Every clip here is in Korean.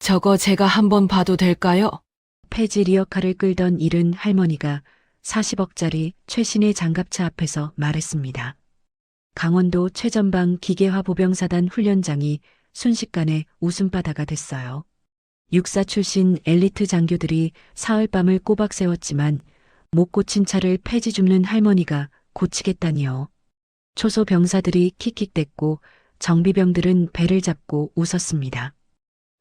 저거 제가 한번 봐도 될까요? 폐지 리어카를 끌던 이른 할머니가 40억짜리 최신의 장갑차 앞에서 말했습니다. 강원도 최전방 기계화 보병사단 훈련장이 순식간에 웃음바다가 됐어요. 육사 출신 엘리트 장교들이 사흘밤을 꼬박 세웠지만 못 고친 차를 폐지 줍는 할머니가 고치겠다니요. 초소 병사들이 킥킥댔고 정비병들은 배를 잡고 웃었습니다.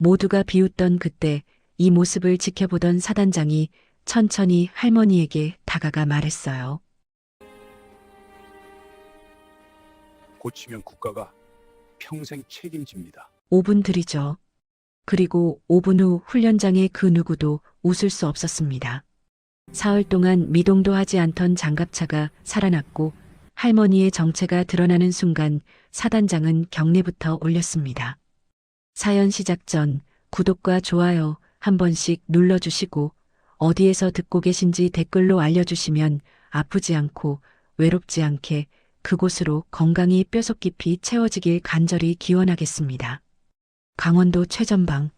모두가 비웃던 그때 이 모습을 지켜보던 사단장이 천천히 할머니에게 다가가 말했어요. 고치면 국가가 평생 책임집니다. 5분 들이죠. 그리고 5분 후 훈련장의 그 누구도 웃을 수 없었습니다. 사흘 동안 미동도 하지 않던 장갑차가 살아났고 할머니의 정체가 드러나는 순간 사단장은 경례부터 올렸습니다. 사연 시작 전 구독과 좋아요 한 번씩 눌러주시고 어디에서 듣고 계신지 댓글로 알려주시면 아프지 않고 외롭지 않게 그곳으로 건강이 뼈속 깊이 채워지길 간절히 기원하겠습니다. 강원도 최전방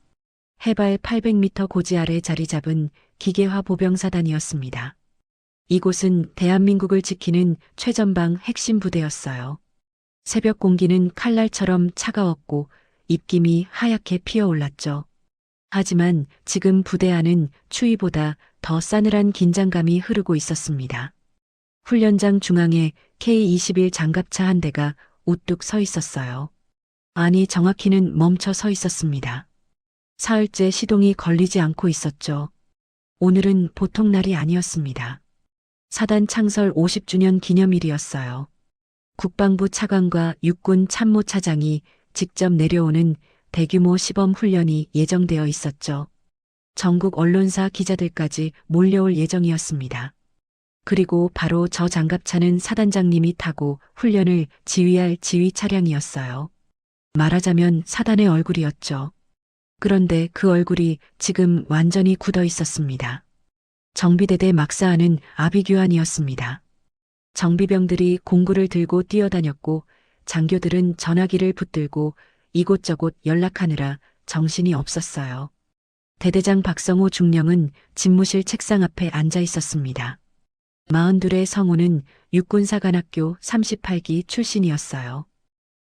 해발 800m 고지 아래 자리 잡은 기계화 보병사단이었습니다. 이곳은 대한민국을 지키는 최전방 핵심 부대였어요. 새벽 공기는 칼날처럼 차가웠고 입김이 하얗게 피어올랐죠. 하지만 지금 부대 안은 추위보다 더 싸늘한 긴장감이 흐르고 있었습니다. 훈련장 중앙에 K-21 장갑차 한 대가 우뚝 서 있었어요. 아니 정확히는 멈춰 서 있었습니다. 사흘째 시동이 걸리지 않고 있었죠. 오늘은 보통 날이 아니었습니다. 사단 창설 50주년 기념일이었어요. 국방부 차관과 육군 참모차장이 직접 내려오는 대규모 시범 훈련이 예정되어 있었죠. 전국 언론사 기자들까지 몰려올 예정이었습니다. 그리고 바로 저 장갑차는 사단장님이 타고 훈련을 지휘할 지휘 차량이었어요. 말하자면 사단의 얼굴이었죠. 그런데 그 얼굴이 지금 완전히 굳어 있었습니다. 정비대대 막사하는 아비규환이었습니다. 정비병들이 공구를 들고 뛰어다녔고 장교들은 전화기를 붙들고 이곳저곳 연락하느라 정신이 없었어요. 대대장 박성호 중령은 집무실 책상 앞에 앉아 있었습니다. 42의 성호는 육군사관학교 38기 출신이었어요.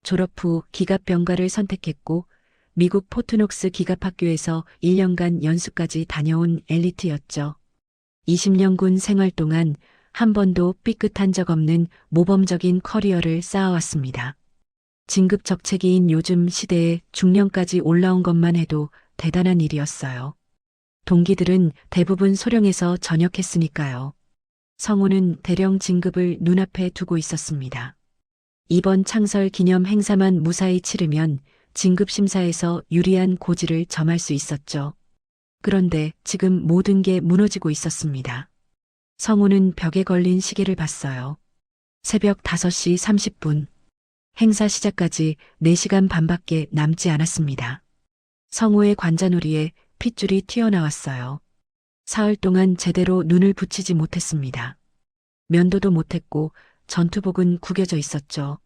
졸업 후 기갑병과를 선택했고 미국 포트녹스 기갑학교에서 1년간 연수까지 다녀온 엘리트였죠. 20년 군 생활 동안 한 번도 삐끗한 적 없는 모범적인 커리어를 쌓아왔습니다. 진급적체기인 요즘 시대에 중령까지 올라온 것만 해도 대단한 일이었어요. 동기들은 대부분 소령에서 전역했으니까요. 성우는 대령 진급을 눈앞에 두고 있었습니다. 이번 창설 기념 행사만 무사히 치르면 진급 심사에서 유리한 고지를 점할 수 있었죠. 그런데 지금 모든 게 무너지고 있었습니다. 성우는 벽에 걸린 시계를 봤어요. 새벽 5시 30분. 행사 시작까지 4시간 반밖에 남지 않았습니다. 성우의 관자놀이에 핏줄이 튀어나왔어요. 사흘 동안 제대로 눈을 붙이지 못했습니다. 면도도 못했고 전투복은 구겨져 있었죠.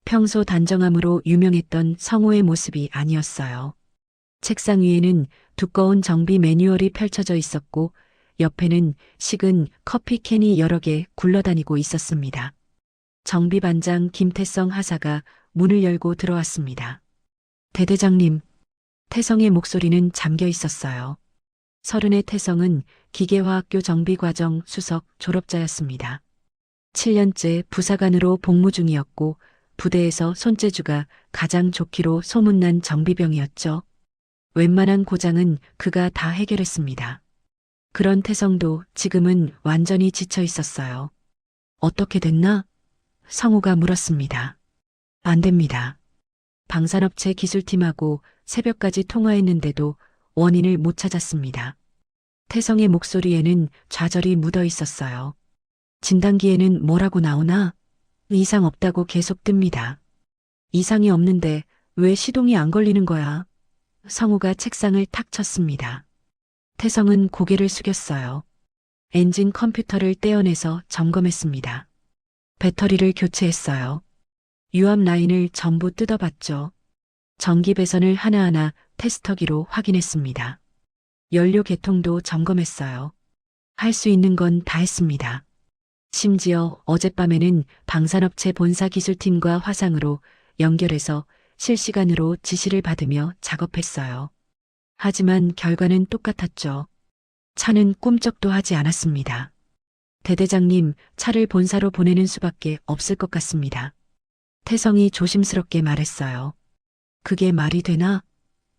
평소 단정함으로 유명했던 성우의 모습이 아니었어요. 책상 위에는 두꺼운 정비 매뉴얼이 펼쳐져 있었고 옆에는 식은 커피캔이 여러 개 굴러다니고 있었습니다. 정비반장 김태성 하사가 문을 열고 들어왔습니다. 대대장님, 태성의 목소리는 잠겨 있었어요. 30의 태성은 기계화학교 정비과정 수석 졸업자였습니다. 7년째 부사관으로 복무 중이었고 부대에서 손재주가 가장 좋기로 소문난 정비병이었죠. 웬만한 고장은 그가 다 해결했습니다. 그런 태성도 지금은 완전히 지쳐 있었어요. 어떻게 됐나? 성우가 물었습니다. 안 됩니다. 방산업체 기술팀하고 새벽까지 통화했는데도 원인을 못 찾았습니다. 태성의 목소리에는 좌절이 묻어 있었어요. 진단기에는 뭐라고 나오나? 이상 없다고 계속 뜹니다. 이상이 없는데 왜 시동이 안 걸리는 거야? 성우가 책상을 탁 쳤습니다. 태성은 고개를 숙였어요. 엔진 컴퓨터를 떼어내서 점검했습니다. 배터리를 교체했어요. 유압 라인을 전부 뜯어봤죠. 전기 배선을 하나하나 테스터기로 확인했습니다. 연료 개통도 점검했어요. 할 수 있는 건 다 했습니다. 심지어 어젯밤에는 방산업체 본사 기술팀과 화상으로 연결해서 실시간으로 지시를 받으며 작업했어요. 하지만 결과는 똑같았죠. 차는 꿈쩍도 하지 않았습니다. 대대장님, 차를 본사로 보내는 수밖에 없을 것 같습니다. 태성이 조심스럽게 말했어요. 그게 말이 되나?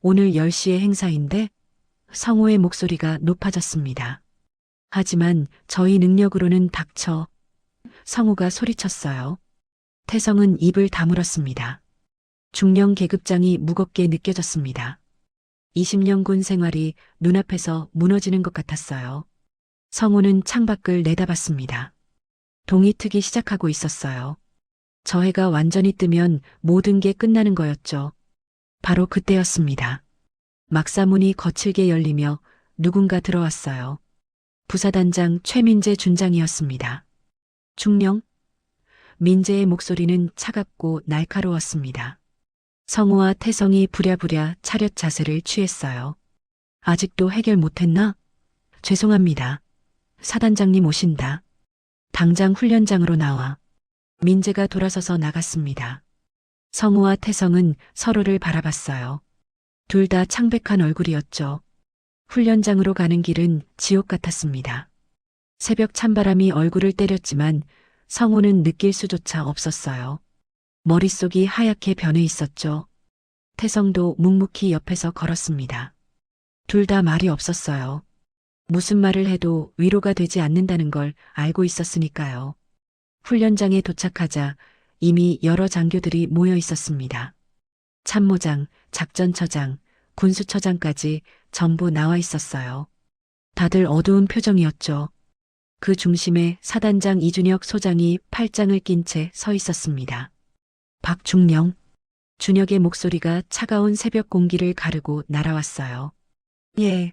오늘 10시에 행사인데? 성호의 목소리가 높아졌습니다. 하지만 저희 능력으로는 닥쳐. 성호가 소리쳤어요. 태성은 입을 다물었습니다. 중령 계급장이 무겁게 느껴졌습니다. 20년 군 생활이 눈앞에서 무너지는 것 같았어요. 성호는 창밖을 내다봤습니다. 동이 트기 시작하고 있었어요. 저 해가 완전히 뜨면 모든 게 끝나는 거였죠. 바로 그때였습니다. 막사문이 거칠게 열리며 누군가 들어왔어요. 부사단장 최민재 준장이었습니다. 중령? 민재의 목소리는 차갑고 날카로웠습니다. 성호와 태성이 부랴부랴 차렷 자세를 취했어요. 아직도 해결 못했나? 죄송합니다. 사단장님 오신다. 당장 훈련장으로 나와. 민재가 돌아서서 나갔습니다. 성호와 태성은 서로를 바라봤어요. 둘 다 창백한 얼굴이었죠. 훈련장으로 가는 길은 지옥 같았습니다. 새벽 찬바람이 얼굴을 때렸지만 성호는 느낄 수조차 없었어요. 머릿속이 하얗게 변해 있었죠. 태성도 묵묵히 옆에서 걸었습니다. 둘 다 말이 없었어요. 무슨 말을 해도 위로가 되지 않는다는 걸 알고 있었으니까요. 훈련장에 도착하자 이미 여러 장교들이 모여 있었습니다. 참모장, 작전처장, 군수처장까지 전부 나와 있었어요. 다들 어두운 표정이었죠. 그 중심에 사단장 이준혁 소장이 팔짱을 낀 채 서 있었습니다. 박중령. 준혁의 목소리가 차가운 새벽 공기를 가르고 날아왔어요. 예.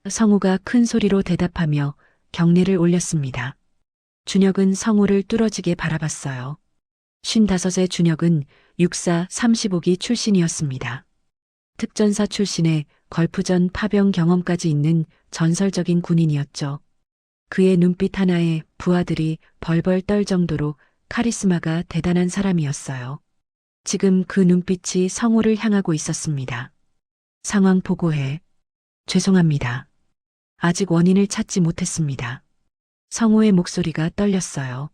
성우가 큰 소리로 대답하며 경례를 올렸습니다. 준혁은 성우를 뚫어지게 바라봤어요. 55의 준혁은 육사 35기 출신이었습니다. 특전사 출신의 걸프전 파병 경험까지 있는 전설적인 군인이었죠. 그의 눈빛 하나에 부하들이 벌벌 떨 정도로 카리스마가 대단한 사람이었어요. 지금 그 눈빛이 성호를 향하고 있었습니다. 상황 보고해. 죄송합니다. 아직 원인을 찾지 못했습니다. 성호의 목소리가 떨렸어요.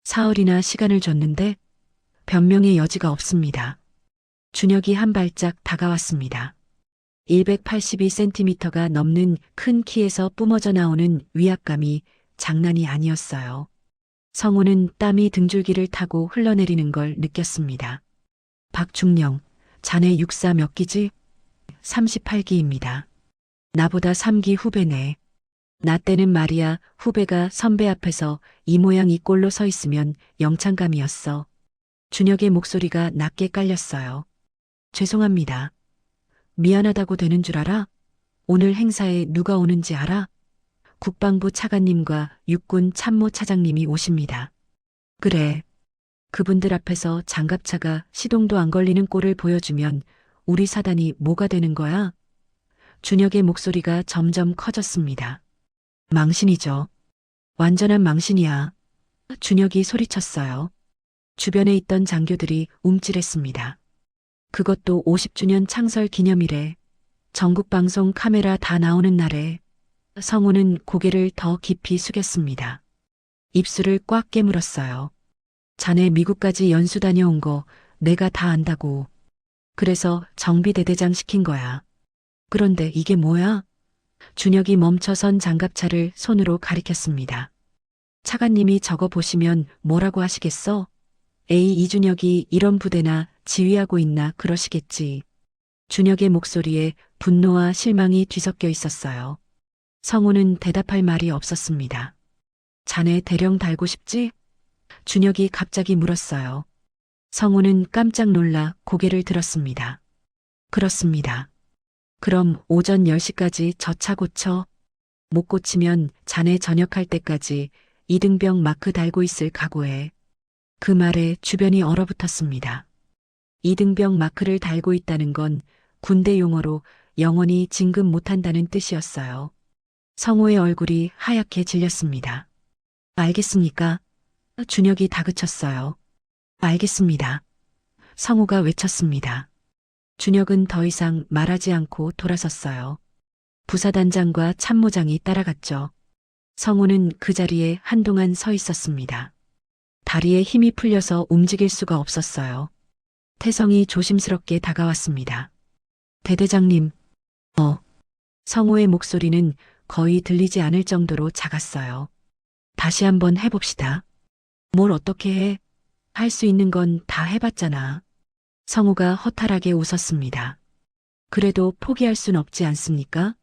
사흘이나 시간을 줬는데 변명의 여지가 없습니다. 준혁이 한 발짝 다가왔습니다. 182cm가 넘는 큰 키에서 뿜어져 나오는 위압감이 장난이 아니었어요. 성호는 땀이 등줄기를 타고 흘러내리는 걸 느꼈습니다. 박중령, 자네 육사 몇 기지? 38기입니다. 나보다 3기 후배네. 나 때는 말이야 후배가 선배 앞에서 이 모양 이 꼴로 서 있으면 영창감이었어. 준혁의 목소리가 낮게 깔렸어요. 죄송합니다. 미안하다고 되는 줄 알아? 오늘 행사에 누가 오는지 알아? 국방부 차관님과 육군 참모 차장님이 오십니다. 그래. 그분들 앞에서 장갑차가 시동도 안 걸리는 꼴을 보여주면 우리 사단이 뭐가 되는 거야? 준혁의 목소리가 점점 커졌습니다. 망신이죠. 완전한 망신이야. 준혁이 소리쳤어요. 주변에 있던 장교들이 움찔했습니다. 그것도 50주년 창설 기념일에 전국방송 카메라 다 나오는 날에. 성우는 고개를 더 깊이 숙였습니다. 입술을 꽉 깨물었어요. 자네 미국까지 연수 다녀온 거 내가 다 안다고. 그래서 정비대대장 시킨 거야. 그런데 이게 뭐야? 준혁이 멈춰선 장갑차를 손으로 가리켰습니다. 차관님이 저거 보시면 뭐라고 하시겠어? 에이 이준혁이 이런 부대나 지휘하고 있나 그러시겠지. 준혁의 목소리에 분노와 실망이 뒤섞여 있었어요. 성우는 대답할 말이 없었습니다. 자네 대령 달고 싶지? 준혁이 갑자기 물었어요. 성우는 깜짝 놀라 고개를 들었습니다. 그렇습니다. 그럼 오전 10시까지 저 차 고쳐. 못 고치면 자네 전역할 때까지 이등병 마크 달고 있을 각오에. 그 말에 주변이 얼어붙었습니다. 이등병 마크를 달고 있다는 건 군대 용어로 영원히 진급 못한다는 뜻이었어요. 성호의 얼굴이 하얗게 질렸습니다. 알겠습니까? 준혁이 다그쳤어요. 알겠습니다. 성호가 외쳤습니다. 준혁은 더 이상 말하지 않고 돌아섰어요. 부사단장과 참모장이 따라갔죠. 성호는 그 자리에 한동안 서 있었습니다. 다리에 힘이 풀려서 움직일 수가 없었어요. 태성이 조심스럽게 다가왔습니다. 대대장님, 성호의 목소리는 거의 들리지 않을 정도로 작았어요. 다시 한번 해봅시다. 뭘 어떻게 해? 할 수 있는 건 다 해봤잖아. 성호가 허탈하게 웃었습니다. 그래도 포기할 순 없지 않습니까?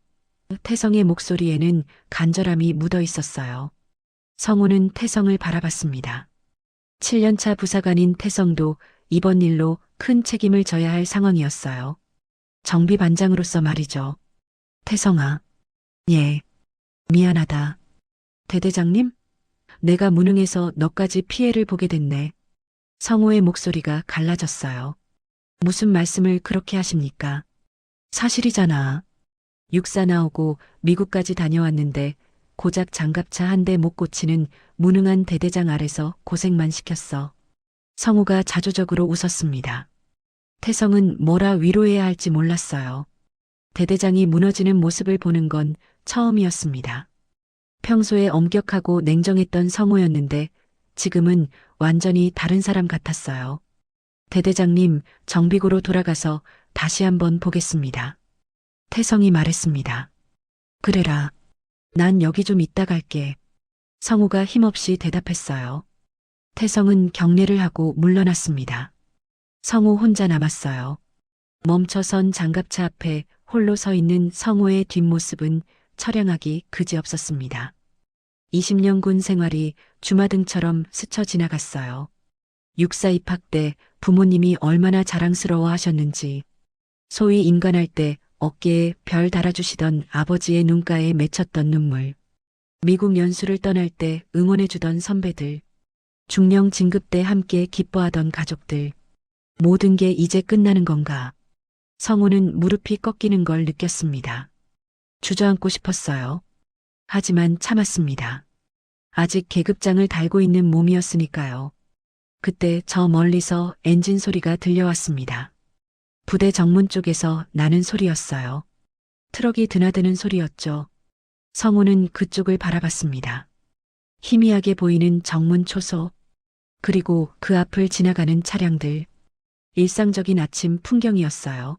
태성의 목소리에는 간절함이 묻어 있었어요. 성호는 태성을 바라봤습니다. 7년차 부사관인 태성도 이번 일로 큰 책임을 져야 할 상황이었어요. 정비반장으로서 말이죠. 태성아. 예. 미안하다. 대대장님? 내가 무능해서 너까지 피해를 보게 됐네. 성호의 목소리가 갈라졌어요. 무슨 말씀을 그렇게 하십니까? 사실이잖아. 육사 나오고 미국까지 다녀왔는데 고작 장갑차 한 대 못 고치는 무능한 대대장 아래서 고생만 시켰어. 성호가 자조적으로 웃었습니다. 태성은 뭐라 위로해야 할지 몰랐어요. 대대장이 무너지는 모습을 보는 건 처음이었습니다. 평소에 엄격하고 냉정했던 성호였는데 지금은 완전히 다른 사람 같았어요. 대대장님, 정비고로 돌아가서 다시 한번 보겠습니다. 태성이 말했습니다. 그래라. 난 여기 좀 있다 갈게. 성호가 힘없이 대답했어요. 태성은 경례를 하고 물러났습니다. 성호 혼자 남았어요. 멈춰선 장갑차 앞에 홀로 서 있는 성호의 뒷모습은 처량하기 그지없었습니다. 20년 군 생활이 주마등처럼 스쳐 지나갔어요. 육사 입학 때 부모님이 얼마나 자랑스러워 하셨는지, 소위 인관할 때 어깨에 별 달아주시던 아버지의 눈가에 맺혔던 눈물, 미국 연수를 떠날 때 응원해주던 선배들, 중령 진급 때 함께 기뻐하던 가족들, 모든 게 이제 끝나는 건가. 성호는 무릎이 꺾이는 걸 느꼈습니다. 주저앉고 싶었어요. 하지만 참았습니다. 아직 계급장을 달고 있는 몸이었으니까요. 그때 저 멀리서 엔진 소리가 들려왔습니다. 부대 정문 쪽에서 나는 소리였어요. 트럭이 드나드는 소리였죠. 성호는 그쪽을 바라봤습니다. 희미하게 보이는 정문 초소, 그리고 그 앞을 지나가는 차량들. 일상적인 아침 풍경이었어요.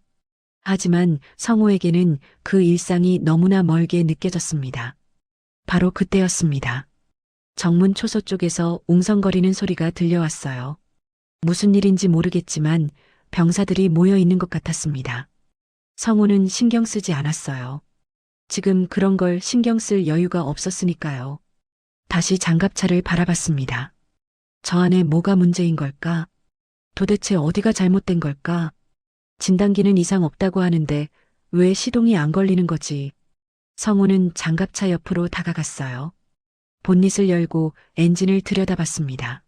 하지만 성호에게는 그 일상이 너무나 멀게 느껴졌습니다. 바로 그때였습니다. 정문 초소 쪽에서 웅성거리는 소리가 들려왔어요. 무슨 일인지 모르겠지만 병사들이 모여 있는 것 같았습니다. 성호는 신경 쓰지 않았어요. 지금 그런 걸 신경 쓸 여유가 없었으니까요. 다시 장갑차를 바라봤습니다. 저 안에 뭐가 문제인 걸까? 도대체 어디가 잘못된 걸까? 진단기는 이상 없다고 하는데 왜 시동이 안 걸리는 거지? 성호는 장갑차 옆으로 다가갔어요. 본닛을 열고 엔진을 들여다봤습니다.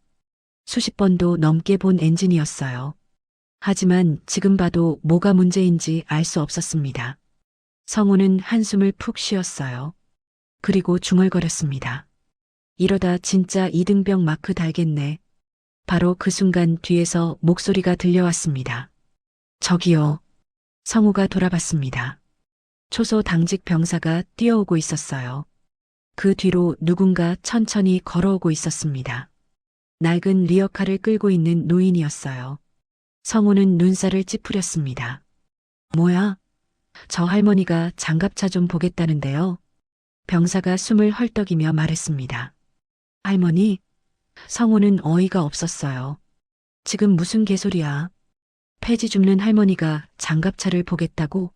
수십 번도 넘게 본 엔진이었어요. 하지만 지금 봐도 뭐가 문제인지 알 수 없었습니다. 성호는 한숨을 푹 쉬었어요. 그리고 중얼거렸습니다. 이러다 진짜 이등병 마크 달겠네. 바로 그 순간 뒤에서 목소리가 들려왔습니다. 저기요. 성호가 돌아봤습니다. 초소 당직 병사가 뛰어오고 있었어요. 그 뒤로 누군가 천천히 걸어오고 있었습니다. 낡은 리어카를 끌고 있는 노인이었어요. 성호는 눈살을 찌푸렸습니다. 뭐야? 저 할머니가 장갑차 좀 보겠다는데요. 병사가 숨을 헐떡이며 말했습니다. 할머니? 성호는 어이가 없었어요. 지금 무슨 개소리야? 폐지 줍는 할머니가 장갑차를 보겠다고?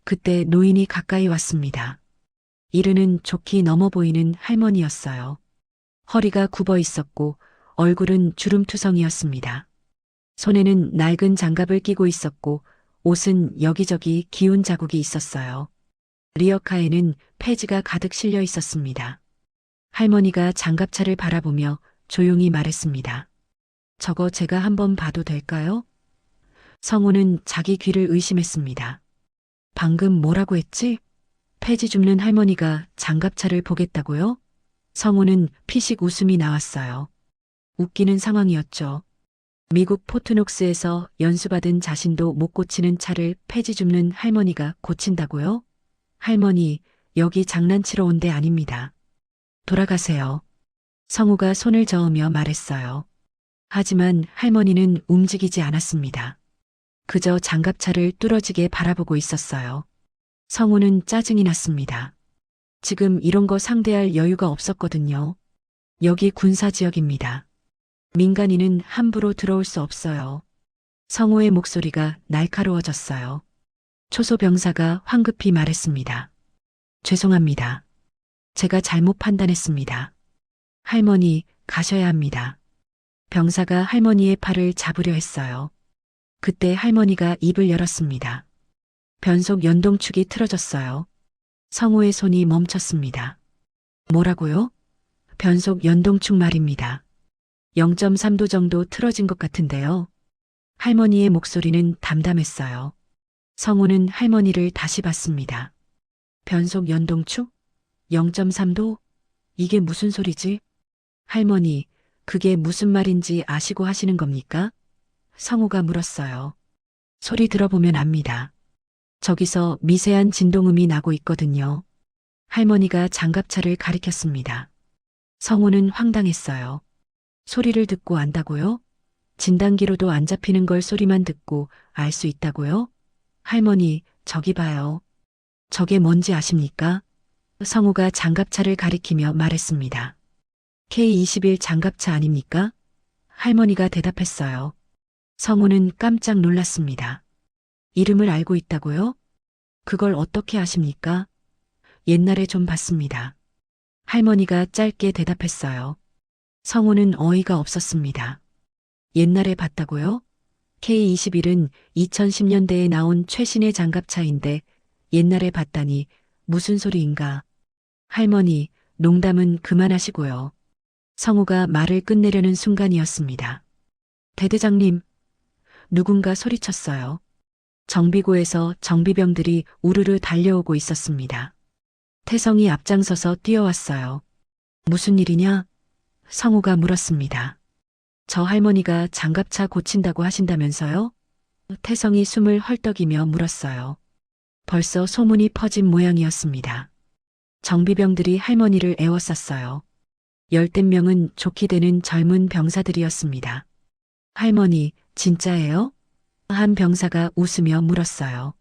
그때 노인이 가까이 왔습니다. 이르는 좋기 넘어 보이는 할머니였어요. 허리가 굽어 있었고 얼굴은 주름투성이었습니다. 손에는 낡은 장갑을 끼고 있었고 옷은 여기저기 기운 자국이 있었어요. 리어카에는 폐지가 가득 실려 있었습니다. 할머니가 장갑차를 바라보며 조용히 말했습니다. 저거 제가 한번 봐도 될까요? 성우는 자기 귀를 의심했습니다. 방금 뭐라고 했지? 폐지 줍는 할머니가 장갑차를 보겠다고요? 성우는 피식 웃음이 나왔어요. 웃기는 상황이었죠. 미국 포트녹스에서 연수받은 자신도 못 고치는 차를 폐지 줍는 할머니가 고친다고요? 할머니, 여기 장난치러 온 데 아닙니다. 돌아가세요. 성우가 손을 저으며 말했어요. 하지만 할머니는 움직이지 않았습니다. 그저 장갑차를 뚫어지게 바라보고 있었어요. 성우는 짜증이 났습니다. 지금 이런 거 상대할 여유가 없었거든요. 여기 군사지역입니다. 민간인은 함부로 들어올 수 없어요. 성우의 목소리가 날카로워졌어요. 초소병사가 황급히 말했습니다. 죄송합니다. 제가 잘못 판단했습니다. 할머니, 가셔야 합니다. 병사가 할머니의 팔을 잡으려 했어요. 그때 할머니가 입을 열었습니다. 변속 연동축이 틀어졌어요. 성우의 손이 멈췄습니다. 뭐라고요? 변속 연동축 말입니다. 0.3도 정도 틀어진 것 같은데요. 할머니의 목소리는 담담했어요. 성우는 할머니를 다시 봤습니다. 변속 연동축? 0.3도? 이게 무슨 소리지? 할머니, 그게 무슨 말인지 아시고 하시는 겁니까? 성우가 물었어요. 소리 들어보면 압니다. 저기서 미세한 진동음이 나고 있거든요. 할머니가 장갑차를 가리켰습니다. 성우는 황당했어요. 소리를 듣고 안다고요? 진단기로도 안 잡히는 걸 소리만 듣고 알 수 있다고요? 할머니, 저기 봐요. 저게 뭔지 아십니까? 성우가 장갑차를 가리키며 말했습니다. K21 장갑차 아닙니까? 할머니가 대답했어요. 성우는 깜짝 놀랐습니다. 이름을 알고 있다고요? 그걸 어떻게 아십니까? 옛날에 좀 봤습니다. 할머니가 짧게 대답했어요. 성우는 어이가 없었습니다. 옛날에 봤다고요? K21은 2010년대에 나온 최신의 장갑차인데 옛날에 봤다니 무슨 소리인가? 할머니, 농담은 그만하시고요. 성우가 말을 끝내려는 순간이었습니다. 대대장님, 누군가 소리쳤어요. 정비고에서 정비병들이 우르르 달려오고 있었습니다. 태성이 앞장서서 뛰어왔어요. 무슨 일이냐? 성우가 물었습니다. 저 할머니가 장갑차 고친다고 하신다면서요? 태성이 숨을 헐떡이며 물었어요. 벌써 소문이 퍼진 모양이었습니다. 정비병들이 할머니를 애워쌌어요. 열댓 명은 좋게 되는 젊은 병사들이었습니다. 할머니, 진짜예요? 한 병사가 웃으며 물었어요.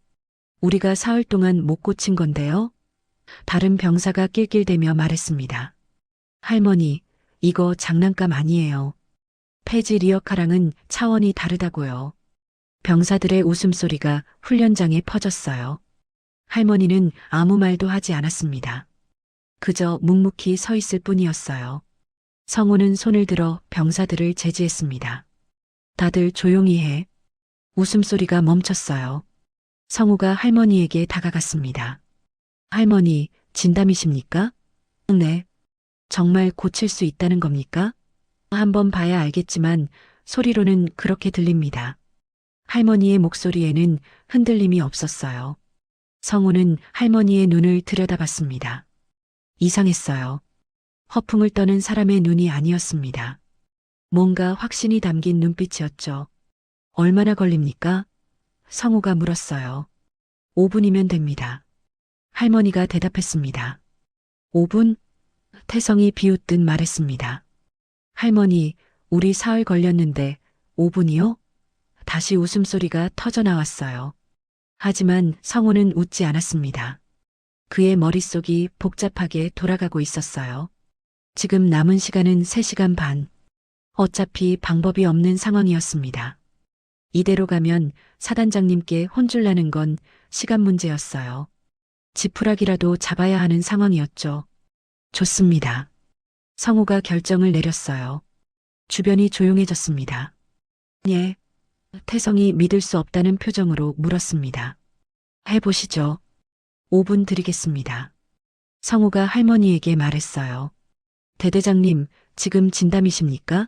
우리가 사흘 동안 못 고친 건데요? 다른 병사가 낄낄대며 말했습니다. 할머니, 이거 장난감 아니에요. 폐지 리어카랑은 차원이 다르다고요. 병사들의 웃음소리가 훈련장에 퍼졌어요. 할머니는 아무 말도 하지 않았습니다. 그저 묵묵히 서 있을 뿐이었어요. 성우는 손을 들어 병사들을 제지했습니다. 다들 조용히 해. 웃음소리가 멈췄어요. 성우가 할머니에게 다가갔습니다. 할머니, 진담이십니까? 네. 정말 고칠 수 있다는 겁니까? 한번 봐야 알겠지만 소리로는 그렇게 들립니다. 할머니의 목소리에는 흔들림이 없었어요. 성우는 할머니의 눈을 들여다봤습니다. 이상했어요. 허풍을 떠는 사람의 눈이 아니었습니다. 뭔가 확신이 담긴 눈빛이었죠. 얼마나 걸립니까? 성우가 물었어요. 5분이면 됩니다. 할머니가 대답했습니다. 5분? 태성이 비웃듯 말했습니다. 할머니, 우리 사흘 걸렸는데 5분이요? 다시 웃음소리가 터져나왔어요. 하지만 성우는 웃지 않았습니다. 그의 머릿속이 복잡하게 돌아가고 있었어요. 지금 남은 시간은 3시간 반. 어차피 방법이 없는 상황이었습니다. 이대로 가면 사단장님께 혼쭐 나는 건 시간 문제였어요. 지푸라기라도 잡아야 하는 상황이었죠. 좋습니다. 성우가 결정을 내렸어요. 주변이 조용해졌습니다. 예. 태성이 믿을 수 없다는 표정으로 물었습니다. 해보시죠. 5분 드리겠습니다. 성우가 할머니에게 말했어요. 대대장님, 지금 진담이십니까?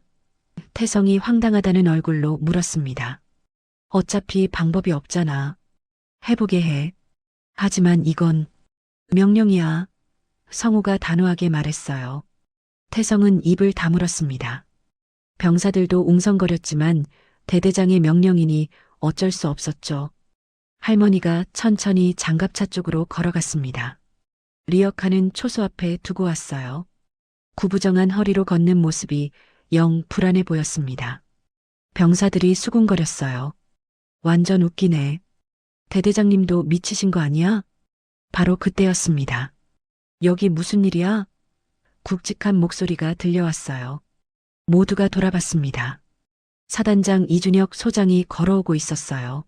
태성이 황당하다는 얼굴로 물었습니다. 어차피 방법이 없잖아. 해보게 해. 하지만 이건 명령이야. 성우가 단호하게 말했어요. 태성은 입을 다물었습니다. 병사들도 웅성거렸지만 대대장의 명령이니 어쩔 수 없었죠. 할머니가 천천히 장갑차 쪽으로 걸어갔습니다. 리어카는 초소 앞에 두고 왔어요. 구부정한 허리로 걷는 모습이 영 불안해 보였습니다. 병사들이 수군거렸어요. 완전 웃기네. 대대장님도 미치신 거 아니야? 바로 그때였습니다. 여기 무슨 일이야? 굵직한 목소리가 들려왔어요. 모두가 돌아봤습니다. 사단장 이준혁 소장이 걸어오고 있었어요.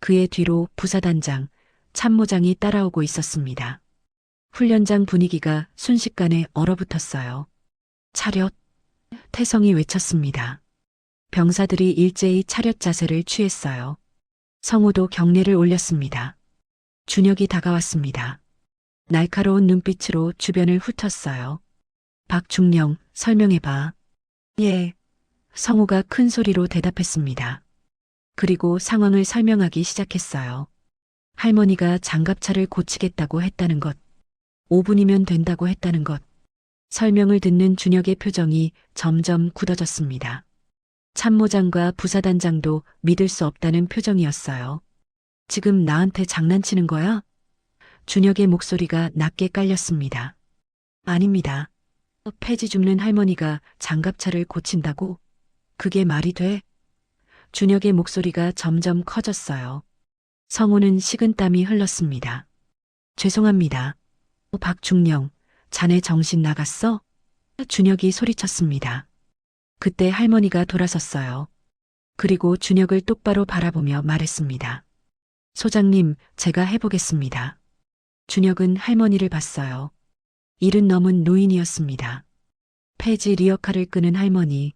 그의 뒤로 부사단장, 참모장이 따라오고 있었습니다. 훈련장 분위기가 순식간에 얼어붙었어요. 차렷! 태성이 외쳤습니다. 병사들이 일제히 차렷 자세를 취했어요. 성우도 경례를 올렸습니다. 준혁이 다가왔습니다. 날카로운 눈빛으로 주변을 훑었어요. 박중령, 설명해봐. 예. 성우가 큰 소리로 대답했습니다. 그리고 상황을 설명하기 시작했어요. 할머니가 장갑차를 고치겠다고 했다는 것, 5분이면 된다고 했다는 것. 설명을 듣는 준혁의 표정이 점점 굳어졌습니다. 참모장과 부사단장도 믿을 수 없다는 표정이었어요. 지금 나한테 장난치는 거야? 준혁의 목소리가 낮게 깔렸습니다. 아닙니다. 폐지 줍는 할머니가 장갑차를 고친다고? 그게 말이 돼? 준혁의 목소리가 점점 커졌어요. 성우는 식은땀이 흘렀습니다. 죄송합니다. 박중령, 자네 정신 나갔어? 준혁이 소리쳤습니다. 그때 할머니가 돌아섰어요. 그리고 준혁을 똑바로 바라보며 말했습니다. 소장님, 제가 해보겠습니다. 준혁은 할머니를 봤어요. 70 넘은 노인이었습니다. 폐지 리어카를 끄는 할머니.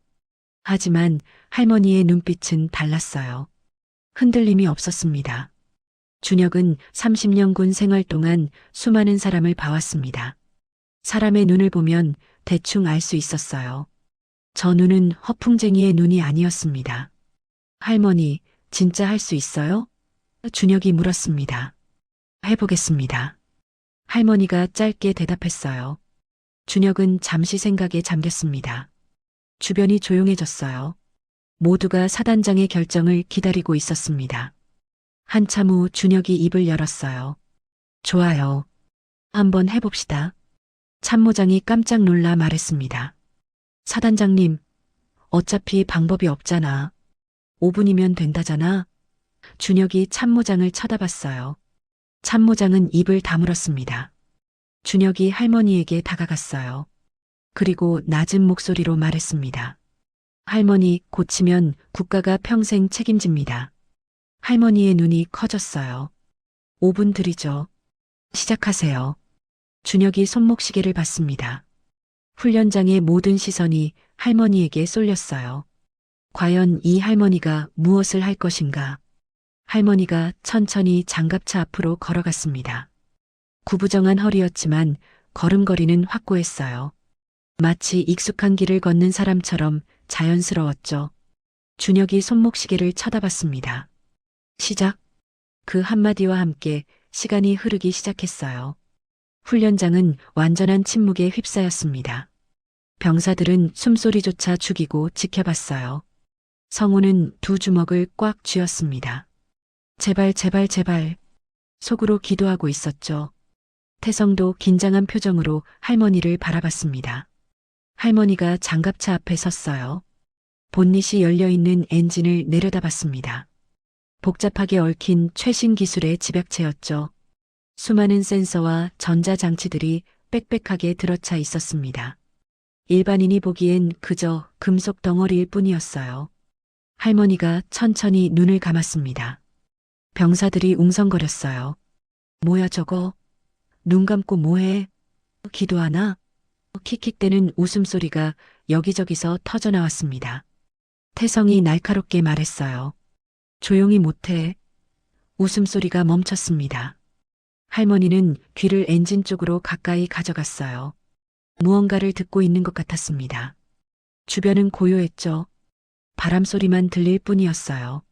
하지만 할머니의 눈빛은 달랐어요. 흔들림이 없었습니다. 준혁은 30년 군 생활 동안 수많은 사람을 봐왔습니다. 사람의 눈을 보면 대충 알 수 있었어요. 저 눈은 허풍쟁이의 눈이 아니었습니다. 할머니, 진짜 할 수 있어요? 준혁이 물었습니다. 해보겠습니다. 할머니가 짧게 대답했어요. 준혁은 잠시 생각에 잠겼습니다. 주변이 조용해졌어요. 모두가 사단장의 결정을 기다리고 있었습니다. 한참 후 준혁이 입을 열었어요. 좋아요. 한번 해봅시다. 참모장이 깜짝 놀라 말했습니다. 사단장님, 어차피 방법이 없잖아. 5분이면 된다잖아. 준혁이 참모장을 쳐다봤어요. 참모장은 입을 다물었습니다. 준혁이 할머니에게 다가갔어요. 그리고 낮은 목소리로 말했습니다. 할머니, 고치면 국가가 평생 책임집니다. 할머니의 눈이 커졌어요. 5분 드리죠. 시작하세요. 준혁이 손목시계를 봤습니다. 훈련장의 모든 시선이 할머니에게 쏠렸어요. 과연 이 할머니가 무엇을 할 것인가? 할머니가 천천히 장갑차 앞으로 걸어갔습니다. 구부정한 허리였지만 걸음걸이는 확고했어요. 마치 익숙한 길을 걷는 사람처럼 자연스러웠죠. 준혁이 손목시계를 쳐다봤습니다. 시작. 그 한마디와 함께 시간이 흐르기 시작했어요. 훈련장은 완전한 침묵에 휩싸였습니다. 병사들은 숨소리조차 죽이고 지켜봤어요. 성우는 두 주먹을 꽉 쥐었습니다. 제발, 제발, 제발. 속으로 기도하고 있었죠. 태성도 긴장한 표정으로 할머니를 바라봤습니다. 할머니가 장갑차 앞에 섰어요. 본닛이 열려있는 엔진을 내려다봤습니다. 복잡하게 얽힌 최신 기술의 집약체였죠. 수많은 센서와 전자장치들이 빽빽하게 들어차 있었습니다. 일반인이 보기엔 그저 금속 덩어리일 뿐이었어요. 할머니가 천천히 눈을 감았습니다. 병사들이 웅성거렸어요. 뭐야 저거? 눈 감고 뭐해? 기도하나? 킥킥대는 웃음소리가 여기저기서 터져나왔습니다. 태성이 날카롭게 말했어요. 조용히 못해. 웃음소리가 멈췄습니다. 할머니는 귀를 엔진 쪽으로 가까이 가져갔어요. 무언가를 듣고 있는 것 같았습니다. 주변은 고요했죠. 바람 소리만 들릴 뿐이었어요.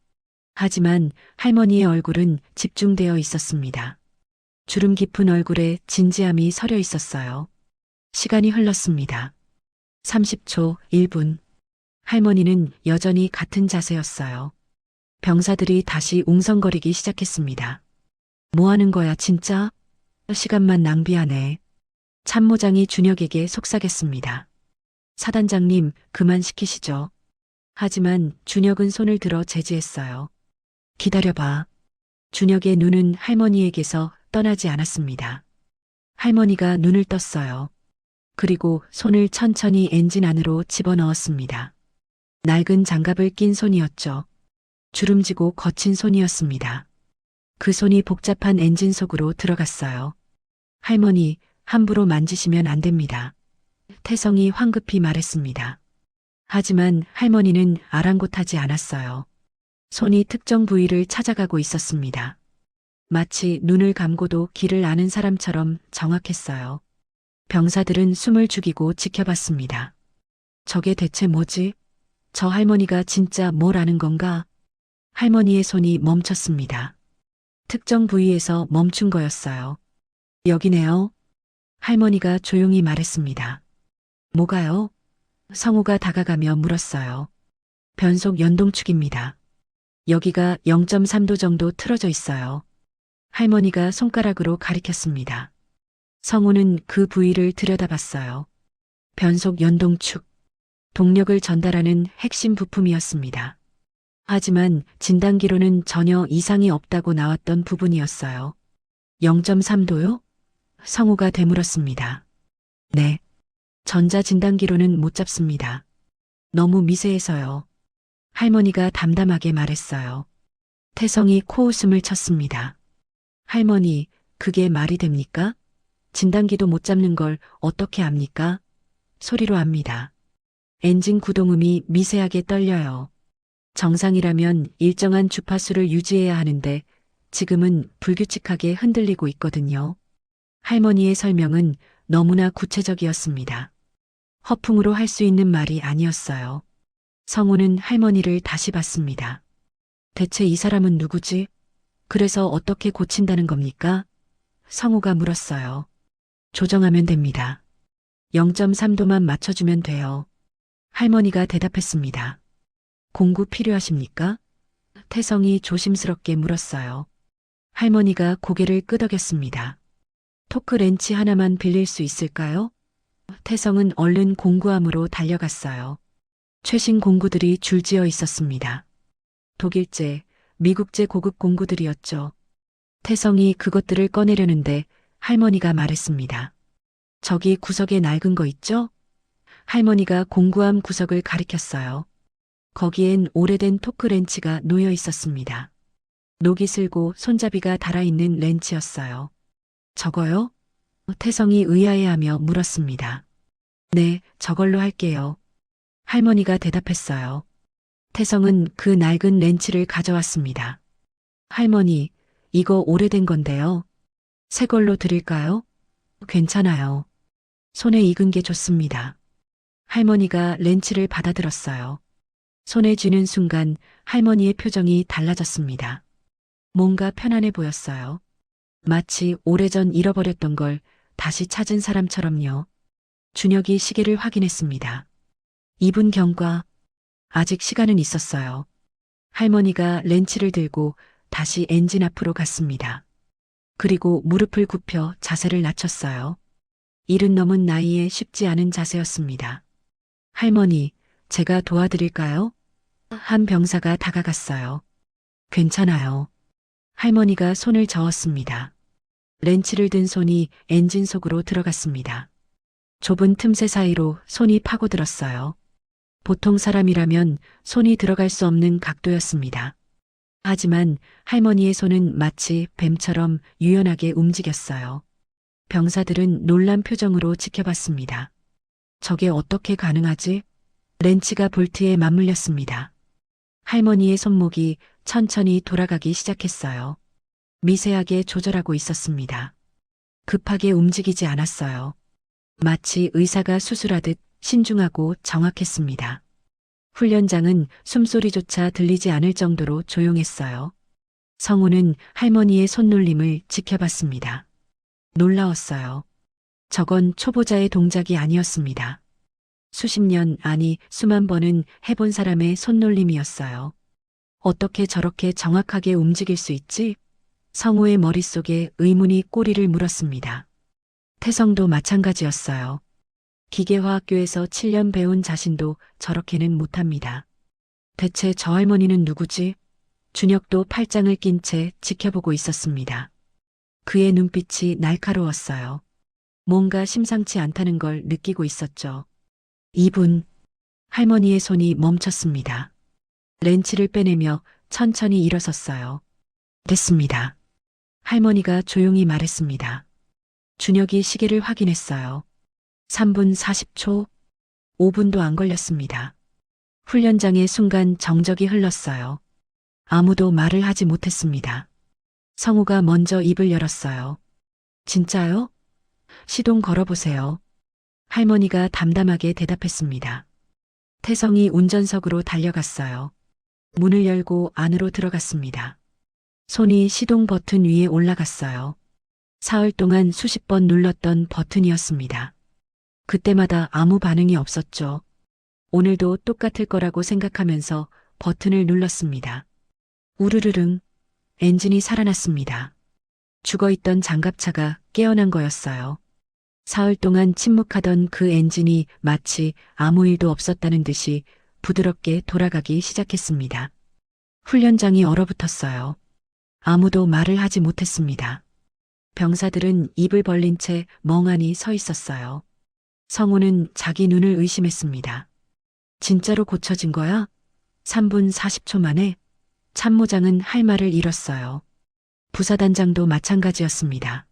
하지만 할머니의 얼굴은 집중되어 있었습니다. 주름 깊은 얼굴에 진지함이 서려 있었어요. 시간이 흘렀습니다. 30초, 1분. 할머니는 여전히 같은 자세였어요. 병사들이 다시 웅성거리기 시작했습니다. 뭐 하는 거야, 진짜? 시간만 낭비하네. 참모장이 준혁에게 속삭였습니다. 사단장님, 그만 시키시죠. 하지만 준혁은 손을 들어 제지했어요. 기다려봐. 준혁의 눈은 할머니에게서 떠나지 않았습니다. 할머니가 눈을 떴어요. 그리고 손을 천천히 엔진 안으로 집어넣었습니다. 낡은 장갑을 낀 손이었죠. 주름지고 거친 손이었습니다. 그 손이 복잡한 엔진 속으로 들어갔어요. 할머니, 함부로 만지시면 안 됩니다. 태성이 황급히 말했습니다. 하지만 할머니는 아랑곳하지 않았어요. 손이 특정 부위를 찾아가고 있었습니다. 마치 눈을 감고도 길을 아는 사람처럼 정확했어요. 병사들은 숨을 죽이고 지켜봤습니다. 저게 대체 뭐지? 저 할머니가 진짜 뭘 아는 건가? 할머니의 손이 멈췄습니다. 특정 부위에서 멈춘 거였어요. 여기네요. 할머니가 조용히 말했습니다. 뭐가요? 성우가 다가가며 물었어요. 변속 연동축입니다. 여기가 0.3도 정도 틀어져 있어요. 할머니가 손가락으로 가리켰습니다. 성우는 그 부위를 들여다봤어요. 변속 연동축. 동력을 전달하는 핵심 부품이었습니다. 하지만 진단기로는 전혀 이상이 없다고 나왔던 부분이었어요. 0.3도요? 성우가 되물었습니다. 네. 전자진단기로는 못 잡습니다. 너무 미세해서요. 할머니가 담담하게 말했어요. 태성이 코웃음을 쳤습니다. 할머니, 그게 말이 됩니까? 진단기도 못 잡는 걸 어떻게 압니까? 소리로 압니다. 엔진 구동음이 미세하게 떨려요. 정상이라면 일정한 주파수를 유지해야 하는데 지금은 불규칙하게 흔들리고 있거든요. 할머니의 설명은 너무나 구체적이었습니다. 허풍으로 할 수 있는 말이 아니었어요. 성우는 할머니를 다시 봤습니다. 대체 이 사람은 누구지? 그래서 어떻게 고친다는 겁니까? 성우가 물었어요. 조정하면 됩니다. 0.3도만 맞춰주면 돼요. 할머니가 대답했습니다. 공구 필요하십니까? 태성이 조심스럽게 물었어요. 할머니가 고개를 끄덕였습니다. 토크 렌치 하나만 빌릴 수 있을까요? 태성은 얼른 공구함으로 달려갔어요. 최신 공구들이 줄지어 있었습니다. 독일제, 미국제 고급 공구들이었죠. 태성이 그것들을 꺼내려는데 할머니가 말했습니다. 저기 구석에 낡은 거 있죠? 할머니가 공구함 구석을 가리켰어요. 거기엔 오래된 토크 렌치가 놓여 있었습니다. 녹이 슬고 손잡이가 달아있는 렌치였어요. 저거요? 태성이 의아해하며 물었습니다. 네, 저걸로 할게요. 할머니가 대답했어요. 태성은 그 낡은 렌치를 가져왔습니다. 할머니, 이거 오래된 건데요. 새 걸로 드릴까요? 괜찮아요. 손에 익은 게 좋습니다. 할머니가 렌치를 받아들었어요. 손에 쥐는 순간 할머니의 표정이 달라졌습니다. 뭔가 편안해 보였어요. 마치 오래전 잃어버렸던 걸 다시 찾은 사람처럼요. 준혁이 시계를 확인했습니다. 2분 경과. 아직 시간은 있었어요. 할머니가 렌치를 들고 다시 엔진 앞으로 갔습니다. 그리고 무릎을 굽혀 자세를 낮췄어요. 70 넘은 나이에 쉽지 않은 자세였습니다. 할머니, 제가 도와드릴까요? 한 병사가 다가갔어요. 괜찮아요. 할머니가 손을 저었습니다. 렌치를 든 손이 엔진 속으로 들어갔습니다. 좁은 틈새 사이로 손이 파고들었어요. 보통 사람이라면 손이 들어갈 수 없는 각도였습니다. 하지만 할머니의 손은 마치 뱀처럼 유연하게 움직였어요. 병사들은 놀란 표정으로 지켜봤습니다. 저게 어떻게 가능하지? 렌치가 볼트에 맞물렸습니다. 할머니의 손목이 천천히 돌아가기 시작했어요. 미세하게 조절하고 있었습니다. 급하게 움직이지 않았어요. 마치 의사가 수술하듯 신중하고 정확했습니다. 훈련장은 숨소리조차 들리지 않을 정도로 조용했어요. 성우는 할머니의 손놀림을 지켜봤습니다. 놀라웠어요. 저건 초보자의 동작이 아니었습니다. 수십 년, 아니 수만 번은 해본 사람의 손놀림이었어요. 어떻게 저렇게 정확하게 움직일 수 있지? 성우의 머릿속에 의문이 꼬리를 물었습니다. 태성도 마찬가지였어요. 기계화학교에서 7년 배운 자신도 저렇게는 못합니다. 대체 저 할머니는 누구지? 준혁도 팔짱을 낀 채 지켜보고 있었습니다. 그의 눈빛이 날카로웠어요. 뭔가 심상치 않다는 걸 느끼고 있었죠. 2분, 할머니의 손이 멈췄습니다. 렌치를 빼내며 천천히 일어섰어요. 됐습니다. 할머니가 조용히 말했습니다. 준혁이 시계를 확인했어요. 3분 40초, 5분도 안 걸렸습니다. 훈련장의 순간 정적이 흘렀어요. 아무도 말을 하지 못했습니다. 성우가 먼저 입을 열었어요. 진짜요? 시동 걸어보세요. 할머니가 담담하게 대답했습니다. 태성이 운전석으로 달려갔어요. 문을 열고 안으로 들어갔습니다. 손이 시동 버튼 위에 올라갔어요. 사흘 동안 수십 번 눌렀던 버튼이었습니다. 그때마다 아무 반응이 없었죠. 오늘도 똑같을 거라고 생각하면서 버튼을 눌렀습니다. 우르르릉, 엔진이 살아났습니다. 죽어있던 장갑차가 깨어난 거였어요. 사흘 동안 침묵하던 그 엔진이 마치 아무 일도 없었다는 듯이 부드럽게 돌아가기 시작했습니다. 훈련장이 얼어붙었어요. 아무도 말을 하지 못했습니다. 병사들은 입을 벌린 채 멍하니 서 있었어요. 성우는 자기 눈을 의심했습니다. 진짜로 고쳐진 거야? 3분 40초 만에 참모장은 할 말을 잃었어요. 부사단장도 마찬가지였습니다.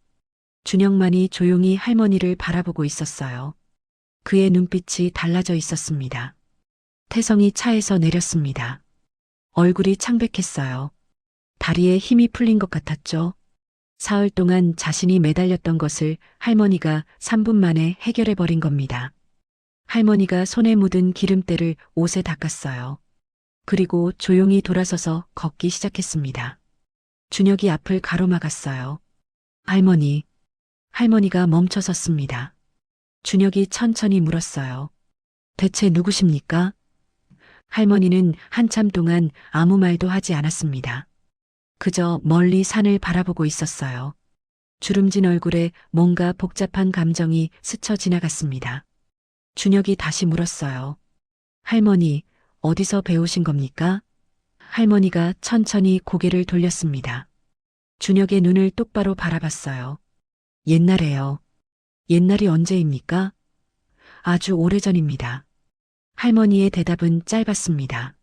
준혁만이 조용히 할머니를 바라보고 있었어요. 그의 눈빛이 달라져 있었습니다. 태성이 차에서 내렸습니다. 얼굴이 창백했어요. 다리에 힘이 풀린 것 같았죠. 사흘 동안 자신이 매달렸던 것을 할머니가 3분 만에 해결해버린 겁니다. 할머니가 손에 묻은 기름때를 옷에 닦았어요. 그리고 조용히 돌아서서 걷기 시작했습니다. 준혁이 앞을 가로막았어요. 할머니. 할머니가 멈춰섰습니다. 준혁이 천천히 물었어요. 대체 누구십니까? 할머니는 한참 동안 아무 말도 하지 않았습니다. 그저 멀리 산을 바라보고 있었어요. 주름진 얼굴에 뭔가 복잡한 감정이 스쳐 지나갔습니다. 준혁이 다시 물었어요. 할머니, 어디서 배우신 겁니까? 할머니가 천천히 고개를 돌렸습니다. 준혁의 눈을 똑바로 바라봤어요. 옛날에요. 옛날이 언제입니까? 아주 오래전입니다. 할머니의 대답은 짧았습니다.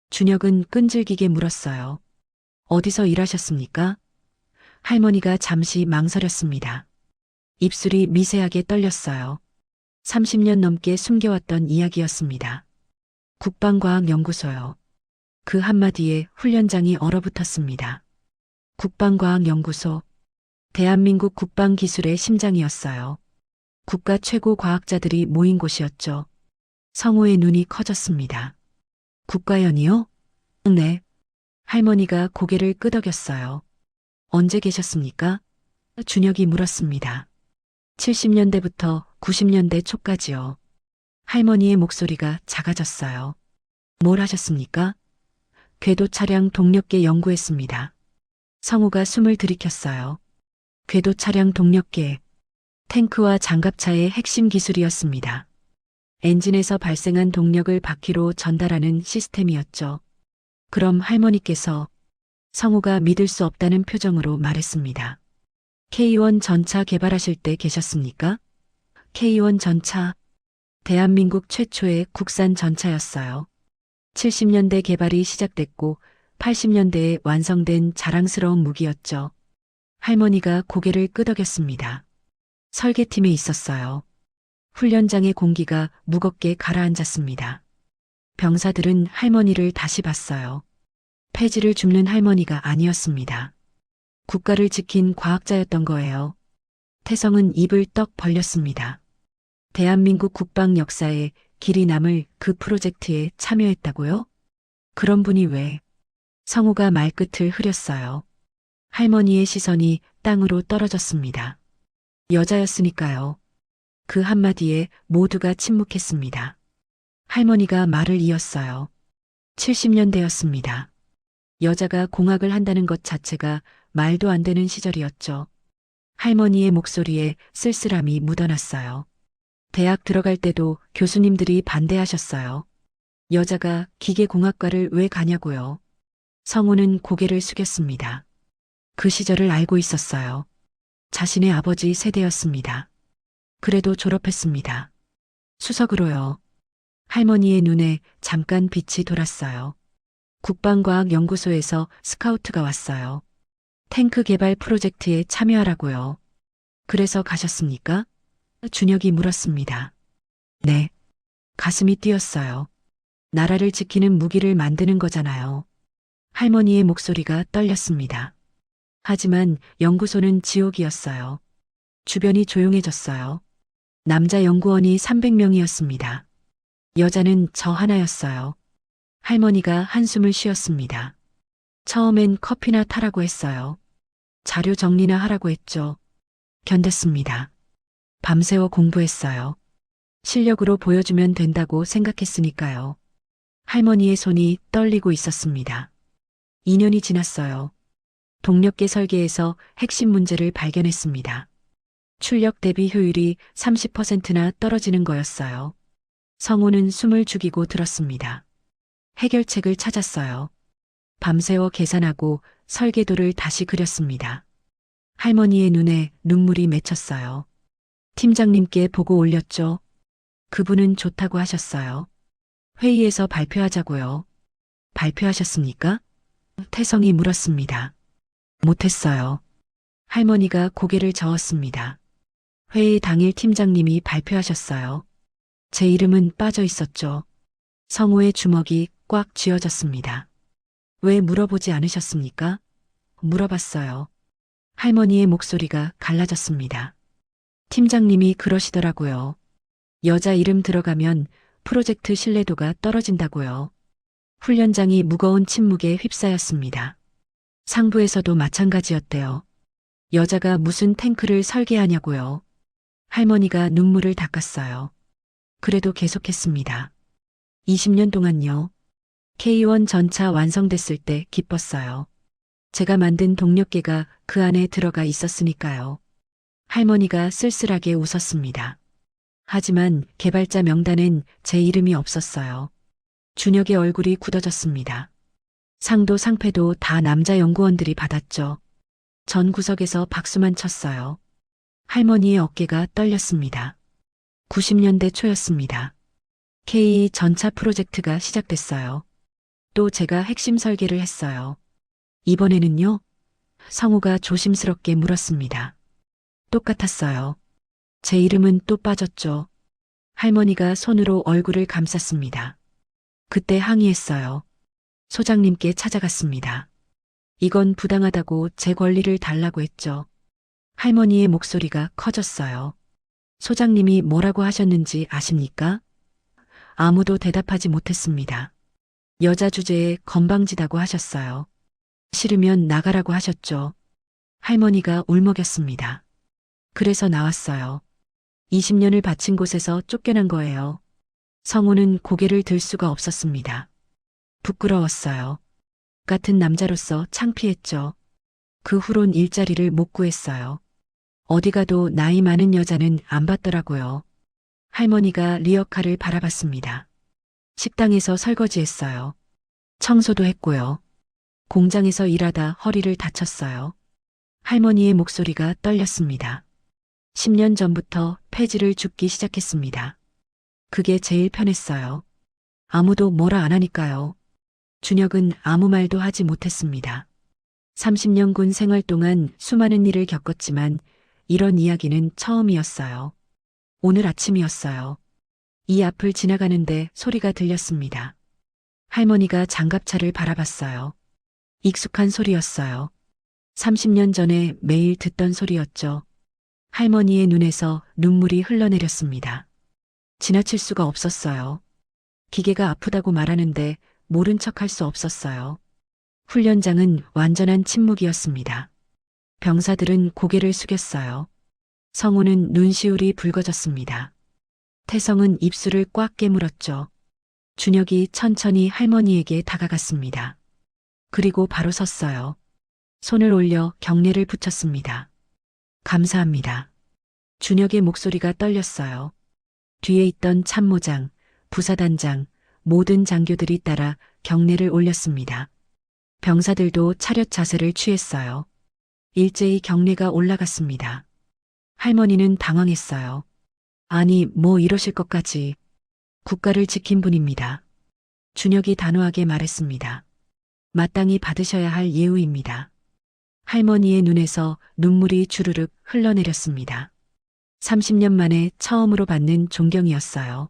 준혁은 끈질기게 물었어요. 어디서 일하셨습니까? 할머니가 잠시 망설였습니다. 입술이 미세하게 떨렸어요. 30년 넘게 숨겨왔던 이야기였습니다. 국방과학연구소요. 그 한마디에 훈련장이 얼어붙었습니다. 국방과학연구소. 대한민국 국방기술의 심장이었어요. 국가 최고 과학자들이 모인 곳이었죠. 성우의 눈이 커졌습니다. 국가연이요? 네. 할머니가 고개를 끄덕였어요. 언제 계셨습니까? 준혁이 물었습니다. 70년대부터 90년대 초까지요. 할머니의 목소리가 작아졌어요. 뭘 하셨습니까? 궤도 차량 동력계 연구했습니다. 성우가 숨을 들이켰어요. 궤도 차량 동력계. 탱크와 장갑차의 핵심 기술이었습니다. 엔진에서 발생한 동력을 바퀴로 전달하는 시스템이었죠. 그럼 할머니께서 성우가 믿을 수 없다는 표정으로 말했습니다. K1 전차 개발하실 때 계셨습니까? K1 전차. 대한민국 최초의 국산 전차였어요. 70년대 개발이 시작됐고 80년대에 완성된 자랑스러운 무기였죠. 할머니가 고개를 끄덕였습니다. 설계팀에 있었어요. 훈련장의 공기가 무겁게 가라앉았습니다. 병사들은 할머니를 다시 봤어요. 폐지를 줍는 할머니가 아니었습니다. 국가를 지킨 과학자였던 거예요. 태성은 입을 떡 벌렸습니다. 대한민국 국방 역사에 길이 남을 그 프로젝트에 참여했다고요? 그런 분이 왜? 성우가 말끝을 흐렸어요. 할머니의 시선이 땅으로 떨어졌습니다. 여자였으니까요. 그 한마디에 모두가 침묵했습니다. 할머니가 말을 이었어요. 70년대였습니다. 여자가 공학을 한다는 것 자체가 말도 안 되는 시절이었죠. 할머니의 목소리에 쓸쓸함이 묻어났어요. 대학 들어갈 때도 교수님들이 반대하셨어요. 여자가 기계공학과를 왜 가냐고요. 성우는 고개를 숙였습니다. 그 시절을 알고 있었어요. 자신의 아버지 세대였습니다. 그래도 졸업했습니다. 수석으로요. 할머니의 눈에 잠깐 빛이 돌았어요. 국방과학연구소에서 스카우트가 왔어요. 탱크 개발 프로젝트에 참여하라고요. 그래서 가셨습니까? 준혁이 물었습니다. 네. 가슴이 뛰었어요. 나라를 지키는 무기를 만드는 거잖아요. 할머니의 목소리가 떨렸습니다. 하지만 연구소는 지옥이었어요. 주변이 조용해졌어요. 남자 연구원이 300명이었습니다. 여자는 저 하나였어요. 할머니가 한숨을 쉬었습니다. 처음엔 커피나 타라고 했어요. 자료 정리나 하라고 했죠. 견뎠습니다. 밤새워 공부했어요. 실력으로 보여주면 된다고 생각했으니까요. 할머니의 손이 떨리고 있었습니다. 2년이 지났어요. 동력계 설계에서 핵심 문제를 발견했습니다. 출력 대비 효율이 30%나 떨어지는 거였어요. 성우는 숨을 죽이고 들었습니다. 해결책을 찾았어요. 밤새워 계산하고 설계도를 다시 그렸습니다. 할머니의 눈에 눈물이 맺혔어요. 팀장님께 보고 올렸죠. 그분은 좋다고 하셨어요. 회의에서 발표하자고요. 발표하셨습니까? 태성이 물었습니다. 못했어요. 할머니가 고개를 저었습니다. 회의 당일 팀장님이 발표하셨어요. 제 이름은 빠져 있었죠. 성우의 주먹이 꽉 쥐어졌습니다. 왜 물어보지 않으셨습니까? 물어봤어요. 할머니의 목소리가 갈라졌습니다. 팀장님이 그러시더라고요. 여자 이름 들어가면 프로젝트 신뢰도가 떨어진다고요. 훈련장이 무거운 침묵에 휩싸였습니다. 상부에서도 마찬가지였대요. 여자가 무슨 탱크를 설계하냐고요. 할머니가 눈물을 닦았어요. 그래도 계속했습니다. 20년 동안요. K1 전차 완성됐을 때 기뻤어요. 제가 만든 동력계가 그 안에 들어가 있었으니까요. 할머니가 쓸쓸하게 웃었습니다. 하지만 개발자 명단엔 제 이름이 없었어요. 준혁의 얼굴이 굳어졌습니다. 상도 상패도 다 남자 연구원들이 받았죠. 전 구석에서 박수만 쳤어요. 할머니의 어깨가 떨렸습니다. 90년대 초였습니다. K 전차 프로젝트가 시작됐어요. 또 제가 핵심 설계를 했어요. 이번에는요? 성우가 조심스럽게 물었습니다. 똑같았어요. 제 이름은 또 빠졌죠. 할머니가 손으로 얼굴을 감쌌습니다. 그때 항의했어요. 소장님께 찾아갔습니다. 이건 부당하다고 제 권리를 달라고 했죠. 할머니의 목소리가 커졌어요. 소장님이 뭐라고 하셨는지 아십니까? 아무도 대답하지 못했습니다. 여자 주제에 건방지다고 하셨어요. 싫으면 나가라고 하셨죠. 할머니가 울먹였습니다. 그래서 나왔어요. 20년을 바친 곳에서 쫓겨난 거예요. 성우는 고개를 들 수가 없었습니다. 부끄러웠어요. 같은 남자로서 창피했죠. 그 후론 일자리를 못 구했어요. 어디 가도 나이 많은 여자는 안 받더라고요. 할머니가 리어카를 바라봤습니다. 식당에서 설거지했어요. 청소도 했고요. 공장에서 일하다 허리를 다쳤어요. 할머니의 목소리가 떨렸습니다. 10년 전부터 폐지를 줍기 시작했습니다. 그게 제일 편했어요. 아무도 뭐라 안 하니까요. 준혁은 아무 말도 하지 못했습니다. 30년 군 생활 동안 수많은 일을 겪었지만 이런 이야기는 처음이었어요. 오늘 아침이었어요. 이 앞을 지나가는데 소리가 들렸습니다. 할머니가 장갑차를 바라봤어요. 익숙한 소리였어요. 30년 전에 매일 듣던 소리였죠. 할머니의 눈에서 눈물이 흘러내렸습니다. 지나칠 수가 없었어요. 기계가 아프다고 말하는데 모른 척할 수 없었어요. 훈련장은 완전한 침묵이었습니다. 병사들은 고개를 숙였어요. 성우는 눈시울이 붉어졌습니다. 태성은 입술을 꽉 깨물었죠. 준혁이 천천히 할머니에게 다가갔습니다. 그리고 바로 섰어요. 손을 올려 경례를 붙였습니다. 감사합니다. 준혁의 목소리가 떨렸어요. 뒤에 있던 참모장, 부사단장, 모든 장교들이 따라 경례를 올렸습니다. 병사들도 차렷 자세를 취했어요. 일제히 경례가 올라갔습니다. 할머니는 당황했어요. 아니, 뭐 이러실 것까지. 국가를 지킨 분입니다. 준혁이 단호하게 말했습니다. 마땅히 받으셔야 할 예우입니다. 할머니의 눈에서 눈물이 주르륵 흘러내렸습니다. 30년 만에 처음으로 받는 존경이었어요.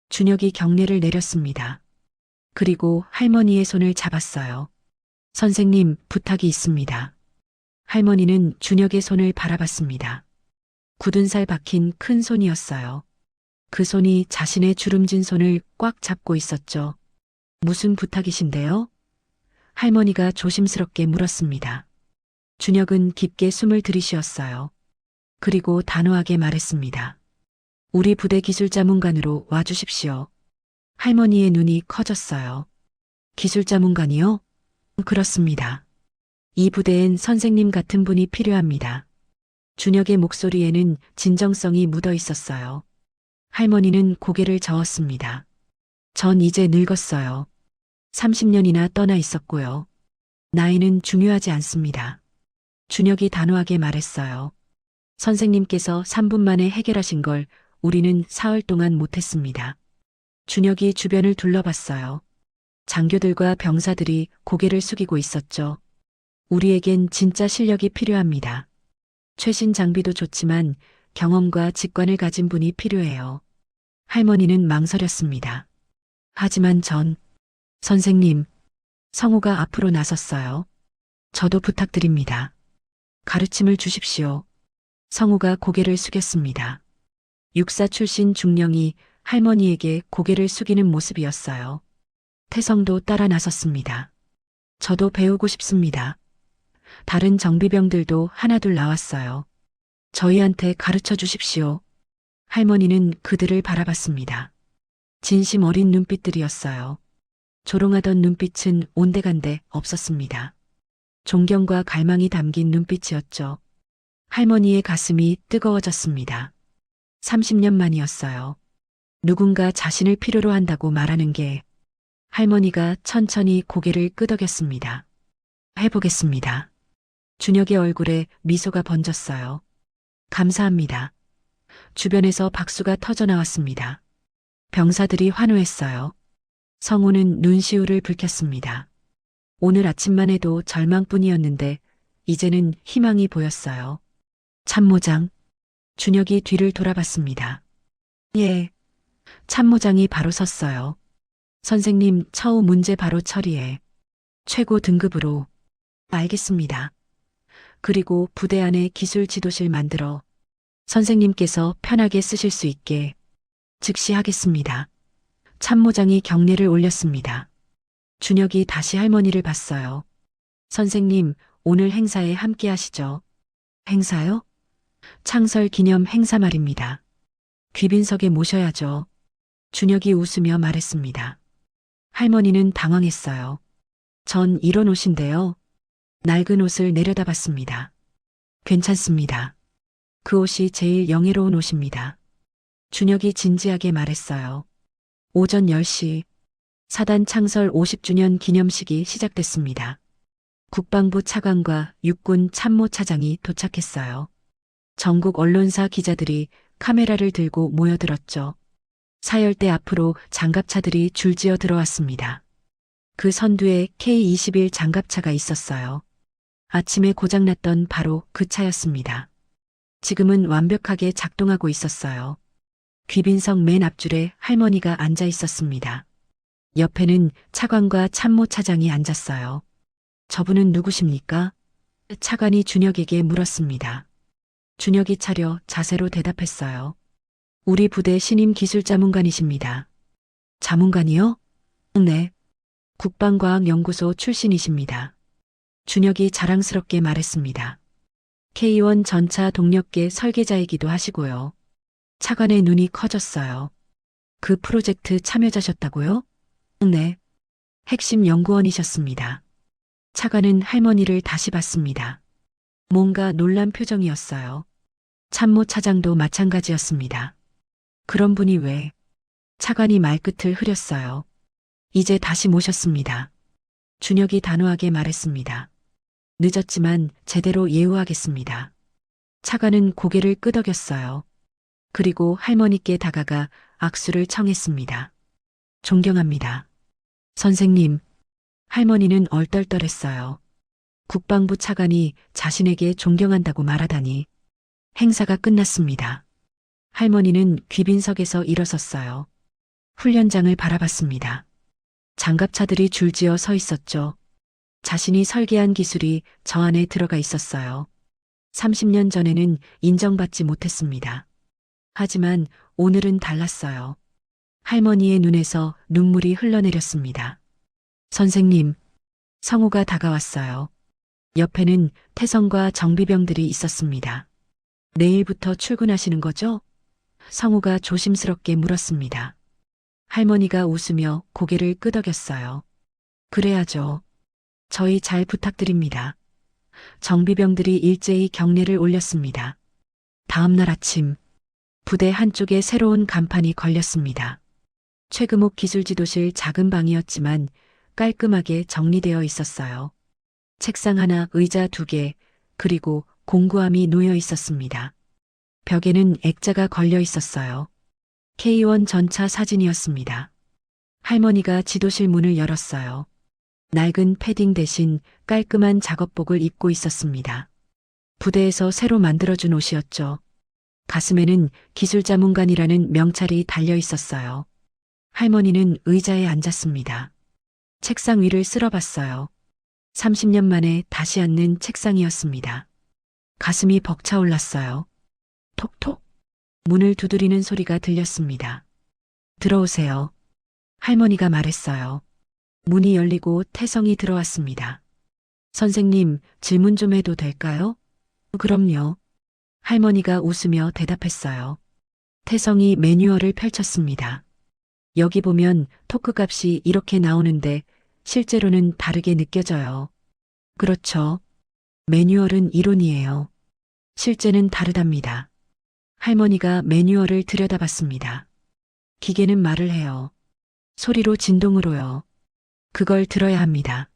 준혁이 경례를 내렸습니다. 그리고 할머니의 손을 잡았어요. 선생님, 부탁이 있습니다. 할머니는 준혁의 손을 바라봤습니다. 굳은 살 박힌 큰 손이었어요. 그 손이 자신의 주름진 손을 꽉 잡고 있었죠. 무슨 부탁이신데요? 할머니가 조심스럽게 물었습니다. 준혁은 깊게 숨을 들이쉬었어요. 그리고 단호하게 말했습니다. 우리 부대 기술자문관으로 와주십시오. 할머니의 눈이 커졌어요. 기술자문관이요? 그렇습니다. 이 부대엔 선생님 같은 분이 필요합니다. 준혁의 목소리에는 진정성이 묻어 있었어요. 할머니는 고개를 저었습니다. 전 이제 늙었어요. 30년이나 떠나 있었고요. 나이는 중요하지 않습니다. 준혁이 단호하게 말했어요. 선생님께서 3분 만에 해결하신 걸 우리는 사흘 동안 못했습니다. 준혁이 주변을 둘러봤어요. 장교들과 병사들이 고개를 숙이고 있었죠. 우리에겐 진짜 실력이 필요합니다. 최신 장비도 좋지만 경험과 직관을 가진 분이 필요해요. 할머니는 망설였습니다. 하지만 선생님, 성우가 앞으로 나섰어요. 저도 부탁드립니다. 가르침을 주십시오. 성우가 고개를 숙였습니다. 육사 출신 중령이 할머니에게 고개를 숙이는 모습이었어요. 태성도 따라 나섰습니다. 저도 배우고 싶습니다. 다른 정비병들도 하나둘 나왔어요. 저희한테 가르쳐 주십시오. 할머니는 그들을 바라봤습니다. 진심 어린 눈빛들이었어요. 조롱하던 눈빛은 온데간데 없었습니다. 존경과 갈망이 담긴 눈빛이었죠. 할머니의 가슴이 뜨거워졌습니다. 30년 만이었어요. 누군가 자신을 필요로 한다고 말하는 게. 할머니가 천천히 고개를 끄덕였습니다. 해보겠습니다. 준혁의 얼굴에 미소가 번졌어요. 감사합니다. 주변에서 박수가 터져나왔습니다. 병사들이 환호했어요. 성우는 눈시울을 붉혔습니다. 오늘 아침만 해도 절망뿐이었는데 이제는 희망이 보였어요. 참모장. 준혁이 뒤를 돌아봤습니다. 예. 참모장이 바로 섰어요. 선생님, 처우 문제 바로 처리해. 최고 등급으로. 알겠습니다. 그리고 부대 안에 기술 지도실 만들어 선생님께서 편하게 쓰실 수 있게 즉시 하겠습니다. 참모장이 경례를 올렸습니다. 준혁이 다시 할머니를 봤어요. 선생님, 오늘 행사에 함께 하시죠. 행사요? 창설 기념 행사 말입니다. 귀빈석에 모셔야죠. 준혁이 웃으며 말했습니다. 할머니는 당황했어요. 전 이런 옷인데요. 낡은 옷을 내려다봤습니다. 괜찮습니다. 그 옷이 제일 영예로운 옷입니다. 준혁이 진지하게 말했어요. 오전 10시 사단 창설 50주년 기념식이 시작됐습니다. 국방부 차관과 육군 참모차장이 도착했어요. 전국 언론사 기자들이 카메라를 들고 모여들었죠. 사열대 앞으로 장갑차들이 줄지어 들어왔습니다. 그 선두에 K-21 장갑차가 있었어요. 아침에 고장났던 바로 그 차였습니다. 지금은 완벽하게 작동하고 있었어요. 귀빈석 맨 앞줄에 할머니가 앉아 있었습니다. 옆에는 차관과 참모차장이 앉았어요. 저분은 누구십니까? 차관이 준혁에게 물었습니다. 준혁이 차려 자세로 대답했어요. 우리 부대 신임 기술자문관이십니다. 자문관이요? 네. 국방과학연구소 출신이십니다. 준혁이 자랑스럽게 말했습니다. K1 전차 동력계 설계자이기도 하시고요. 차관의 눈이 커졌어요. 그 프로젝트 참여자셨다고요? 네. 핵심 연구원이셨습니다. 차관은 할머니를 다시 봤습니다. 뭔가 놀란 표정이었어요. 참모 차장도 마찬가지였습니다. 그런 분이 왜? 차관이 말끝을 흐렸어요. 이제 다시 모셨습니다. 준혁이 단호하게 말했습니다. 늦었지만 제대로 예우하겠습니다. 차관은 고개를 끄덕였어요. 그리고 할머니께 다가가 악수를 청했습니다. 존경합니다. 선생님, 할머니는 얼떨떨했어요. 국방부 차관이 자신에게 존경한다고 말하다니. 행사가 끝났습니다. 할머니는 귀빈석에서 일어섰어요. 훈련장을 바라봤습니다. 장갑차들이 줄지어 서 있었죠. 자신이 설계한 기술이 저 안에 들어가 있었어요. 30년 전에는 인정받지 못했습니다. 하지만 오늘은 달랐어요. 할머니의 눈에서 눈물이 흘러내렸습니다. 선생님, 성우가 다가왔어요. 옆에는 태성과 정비병들이 있었습니다. 내일부터 출근하시는 거죠? 성우가 조심스럽게 물었습니다. 할머니가 웃으며 고개를 끄덕였어요. 그래야죠. 저희 잘 부탁드립니다. 정비병들이 일제히 경례를 올렸습니다. 다음 날 아침, 부대 한쪽에 새로운 간판이 걸렸습니다. 최금옥 기술지도실 작은 방이었지만 깔끔하게 정리되어 있었어요. 책상 하나, 의자 2개, 그리고 공구함이 놓여 있었습니다. 벽에는 액자가 걸려 있었어요. K1 전차 사진이었습니다. 할머니가 지도실 문을 열었어요. 낡은 패딩 대신 깔끔한 작업복을 입고 있었습니다. 부대에서 새로 만들어준 옷이었죠. 가슴에는 기술자문관이라는 명찰이 달려 있었어요. 할머니는 의자에 앉았습니다. 책상 위를 쓸어봤어요. 30년 만에 다시 앉는 책상이었습니다. 가슴이 벅차올랐어요. 톡톡. 문을 두드리는 소리가 들렸습니다. 들어오세요. 할머니가 말했어요. 문이 열리고 태성이 들어왔습니다. 선생님, 질문 좀 해도 될까요? 그럼요. 할머니가 웃으며 대답했어요. 태성이 매뉴얼을 펼쳤습니다. 여기 보면 토크 값이 이렇게 나오는데 실제로는 다르게 느껴져요. 그렇죠. 매뉴얼은 이론이에요. 실제는 다르답니다. 할머니가 매뉴얼을 들여다봤습니다. 기계는 말을 해요. 소리로 진동으로요. 그걸 들어야 합니다.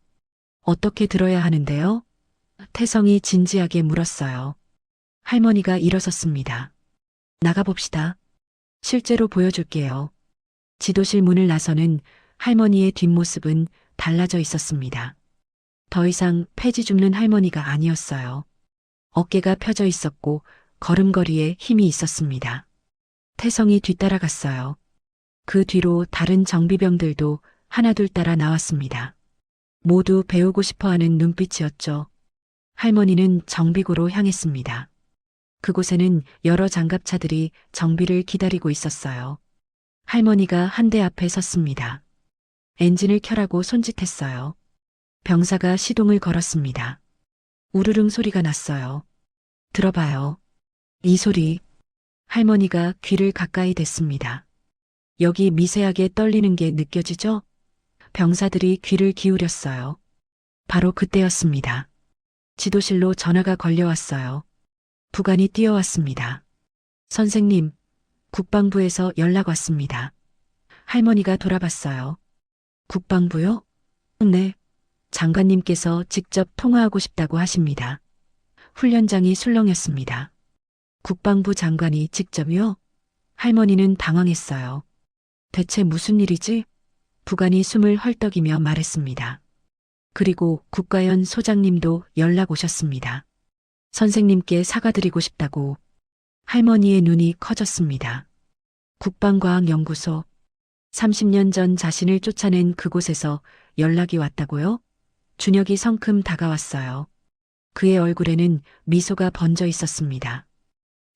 어떻게 들어야 하는데요? 태성이 진지하게 물었어요. 할머니가 일어섰습니다. 나가봅시다. 실제로 보여줄게요. 지도실 문을 나서는 할머니의 뒷모습은 달라져 있었습니다. 더 이상 폐지 줍는 할머니가 아니었어요. 어깨가 펴져 있었고 걸음걸이에 힘이 있었습니다. 태성이 뒤따라갔어요. 그 뒤로 다른 정비병들도 하나둘 따라 나왔습니다. 모두 배우고 싶어하는 눈빛이었죠. 할머니는 정비구로 향했습니다. 그곳에는 여러 장갑차들이 정비를 기다리고 있었어요. 할머니가 한 대 앞에 섰습니다. 엔진을 켜라고 손짓했어요. 병사가 시동을 걸었습니다. 우르릉 소리가 났어요. 들어봐요. 이 소리. 할머니가 귀를 가까이 댔습니다. 여기 미세하게 떨리는 게 느껴지죠? 병사들이 귀를 기울였어요. 바로 그때였습니다. 지도실로 전화가 걸려왔어요. 부관이 뛰어왔습니다. 선생님, 국방부에서 연락 왔습니다. 할머니가 돌아봤어요. 국방부요? 네. 장관님께서 직접 통화하고 싶다고 하십니다. 훈련장이 술렁였습니다. 국방부 장관이 직접요? 할머니는 당황했어요. 대체 무슨 일이지? 부관이 숨을 헐떡이며 말했습니다. 그리고 국가연 소장님도 연락 오셨습니다. 선생님께 사과드리고 싶다고. 할머니의 눈이 커졌습니다. 국방과학연구소. 30년 전 자신을 쫓아낸 그곳에서 연락이 왔다고요? 준혁이 성큼 다가왔어요. 그의 얼굴에는 미소가 번져 있었습니다.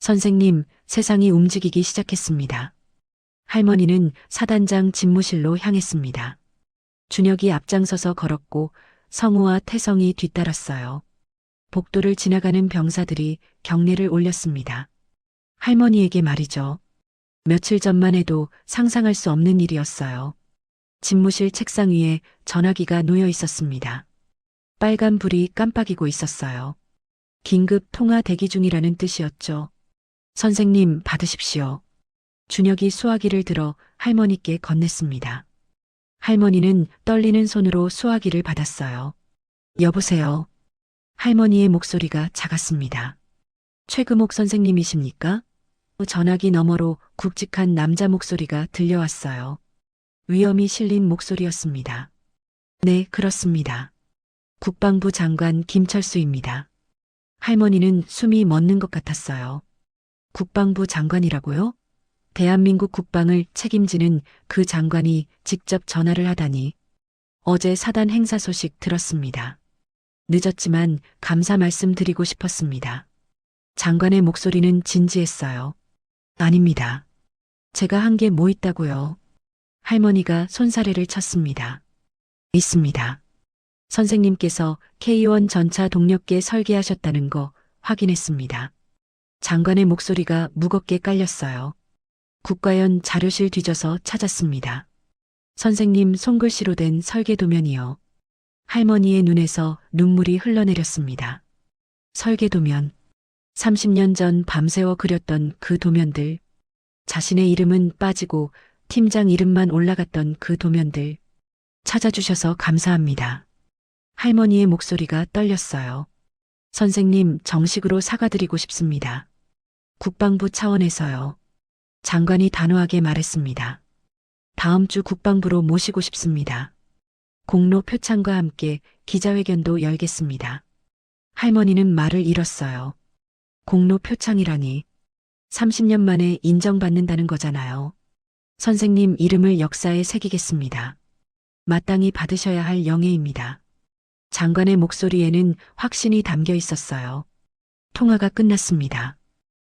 선생님, 세상이 움직이기 시작했습니다. 할머니는 사단장 집무실로 향했습니다. 준혁이 앞장서서 걸었고 성우와 태성이 뒤따랐어요. 복도를 지나가는 병사들이 경례를 올렸습니다. 할머니에게 말이죠. 며칠 전만 해도 상상할 수 없는 일이었어요. 집무실 책상 위에 전화기가 놓여 있었습니다. 빨간 불이 깜빡이고 있었어요. 긴급 통화 대기 중이라는 뜻이었죠. 선생님, 받으십시오. 준혁이 수화기를 들어 할머니께 건넸습니다. 할머니는 떨리는 손으로 수화기를 받았어요. 여보세요. 할머니의 목소리가 작았습니다. 최금옥 선생님이십니까? 전화기 너머로 굵직한 남자 목소리가 들려왔어요. 위험이 실린 목소리였습니다. 네, 그렇습니다. 국방부 장관 김철수입니다. 할머니는 숨이 멎는 것 같았어요. 국방부 장관이라고요? 대한민국 국방을 책임지는 그 장관이 직접 전화를 하다니. 어제 사단 행사 소식 들었습니다. 늦었지만 감사 말씀 드리고 싶었습니다. 장관의 목소리는 진지했어요. 아닙니다. 제가 한 게 뭐 있다고요? 할머니가 손사래를 쳤습니다. 있습니다. 선생님께서 K1 전차 동력계 설계하셨다는 거 확인했습니다. 장관의 목소리가 무겁게 깔렸어요. 국가연 자료실 뒤져서 찾았습니다. 선생님 손글씨로 된 설계도면이요. 할머니의 눈에서 눈물이 흘러내렸습니다. 설계도면. 30년 전 밤새워 그렸던 그 도면들. 자신의 이름은 빠지고 팀장 이름만 올라갔던 그 도면들. 찾아주셔서 감사합니다. 할머니의 목소리가 떨렸어요. 선생님, 정식으로 사과드리고 싶습니다. 국방부 차원에서요. 장관이 단호하게 말했습니다. 다음 주 국방부로 모시고 싶습니다. 공로 표창과 함께 기자회견도 열겠습니다. 할머니는 말을 잃었어요. 공로 표창이라니. 30년 만에 인정받는다는 거잖아요. 선생님 이름을 역사에 새기겠습니다. 마땅히 받으셔야 할 영예입니다. 장관의 목소리에는 확신이 담겨 있었어요. 통화가 끝났습니다.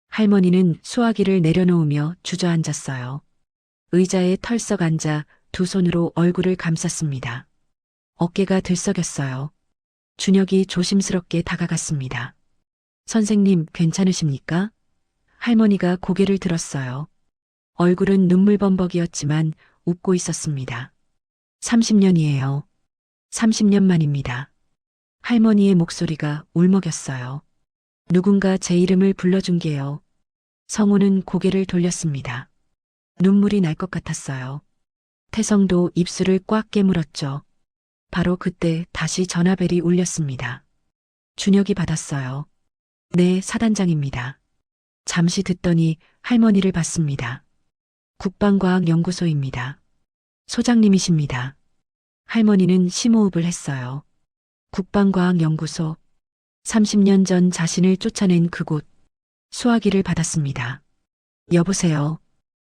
할머니는 수화기를 내려놓으며 주저앉았어요. 의자에 털썩 앉아 두 손으로 얼굴을 감쌌습니다. 어깨가 들썩였어요. 준혁이 조심스럽게 다가갔습니다. 선생님, 괜찮으십니까? 할머니가 고개를 들었어요. 얼굴은 눈물범벅이었지만 웃고 있었습니다. 30년이에요. 30년 만입니다. 할머니의 목소리가 울먹였어요. 누군가 제 이름을 불러준 게요. 성우는 고개를 돌렸습니다. 눈물이 날 것 같았어요. 태성도 입술을 꽉 깨물었죠. 바로 그때 다시 전화벨이 울렸습니다. 준혁이 받았어요. 네, 사단장입니다. 잠시 듣더니 할머니를 봤습니다. 국방과학연구소입니다. 소장님이십니다. 할머니는 심호흡을 했어요. 국방과학연구소. 30년 전 자신을 쫓아낸 그곳. 수화기를 받았습니다. 여보세요.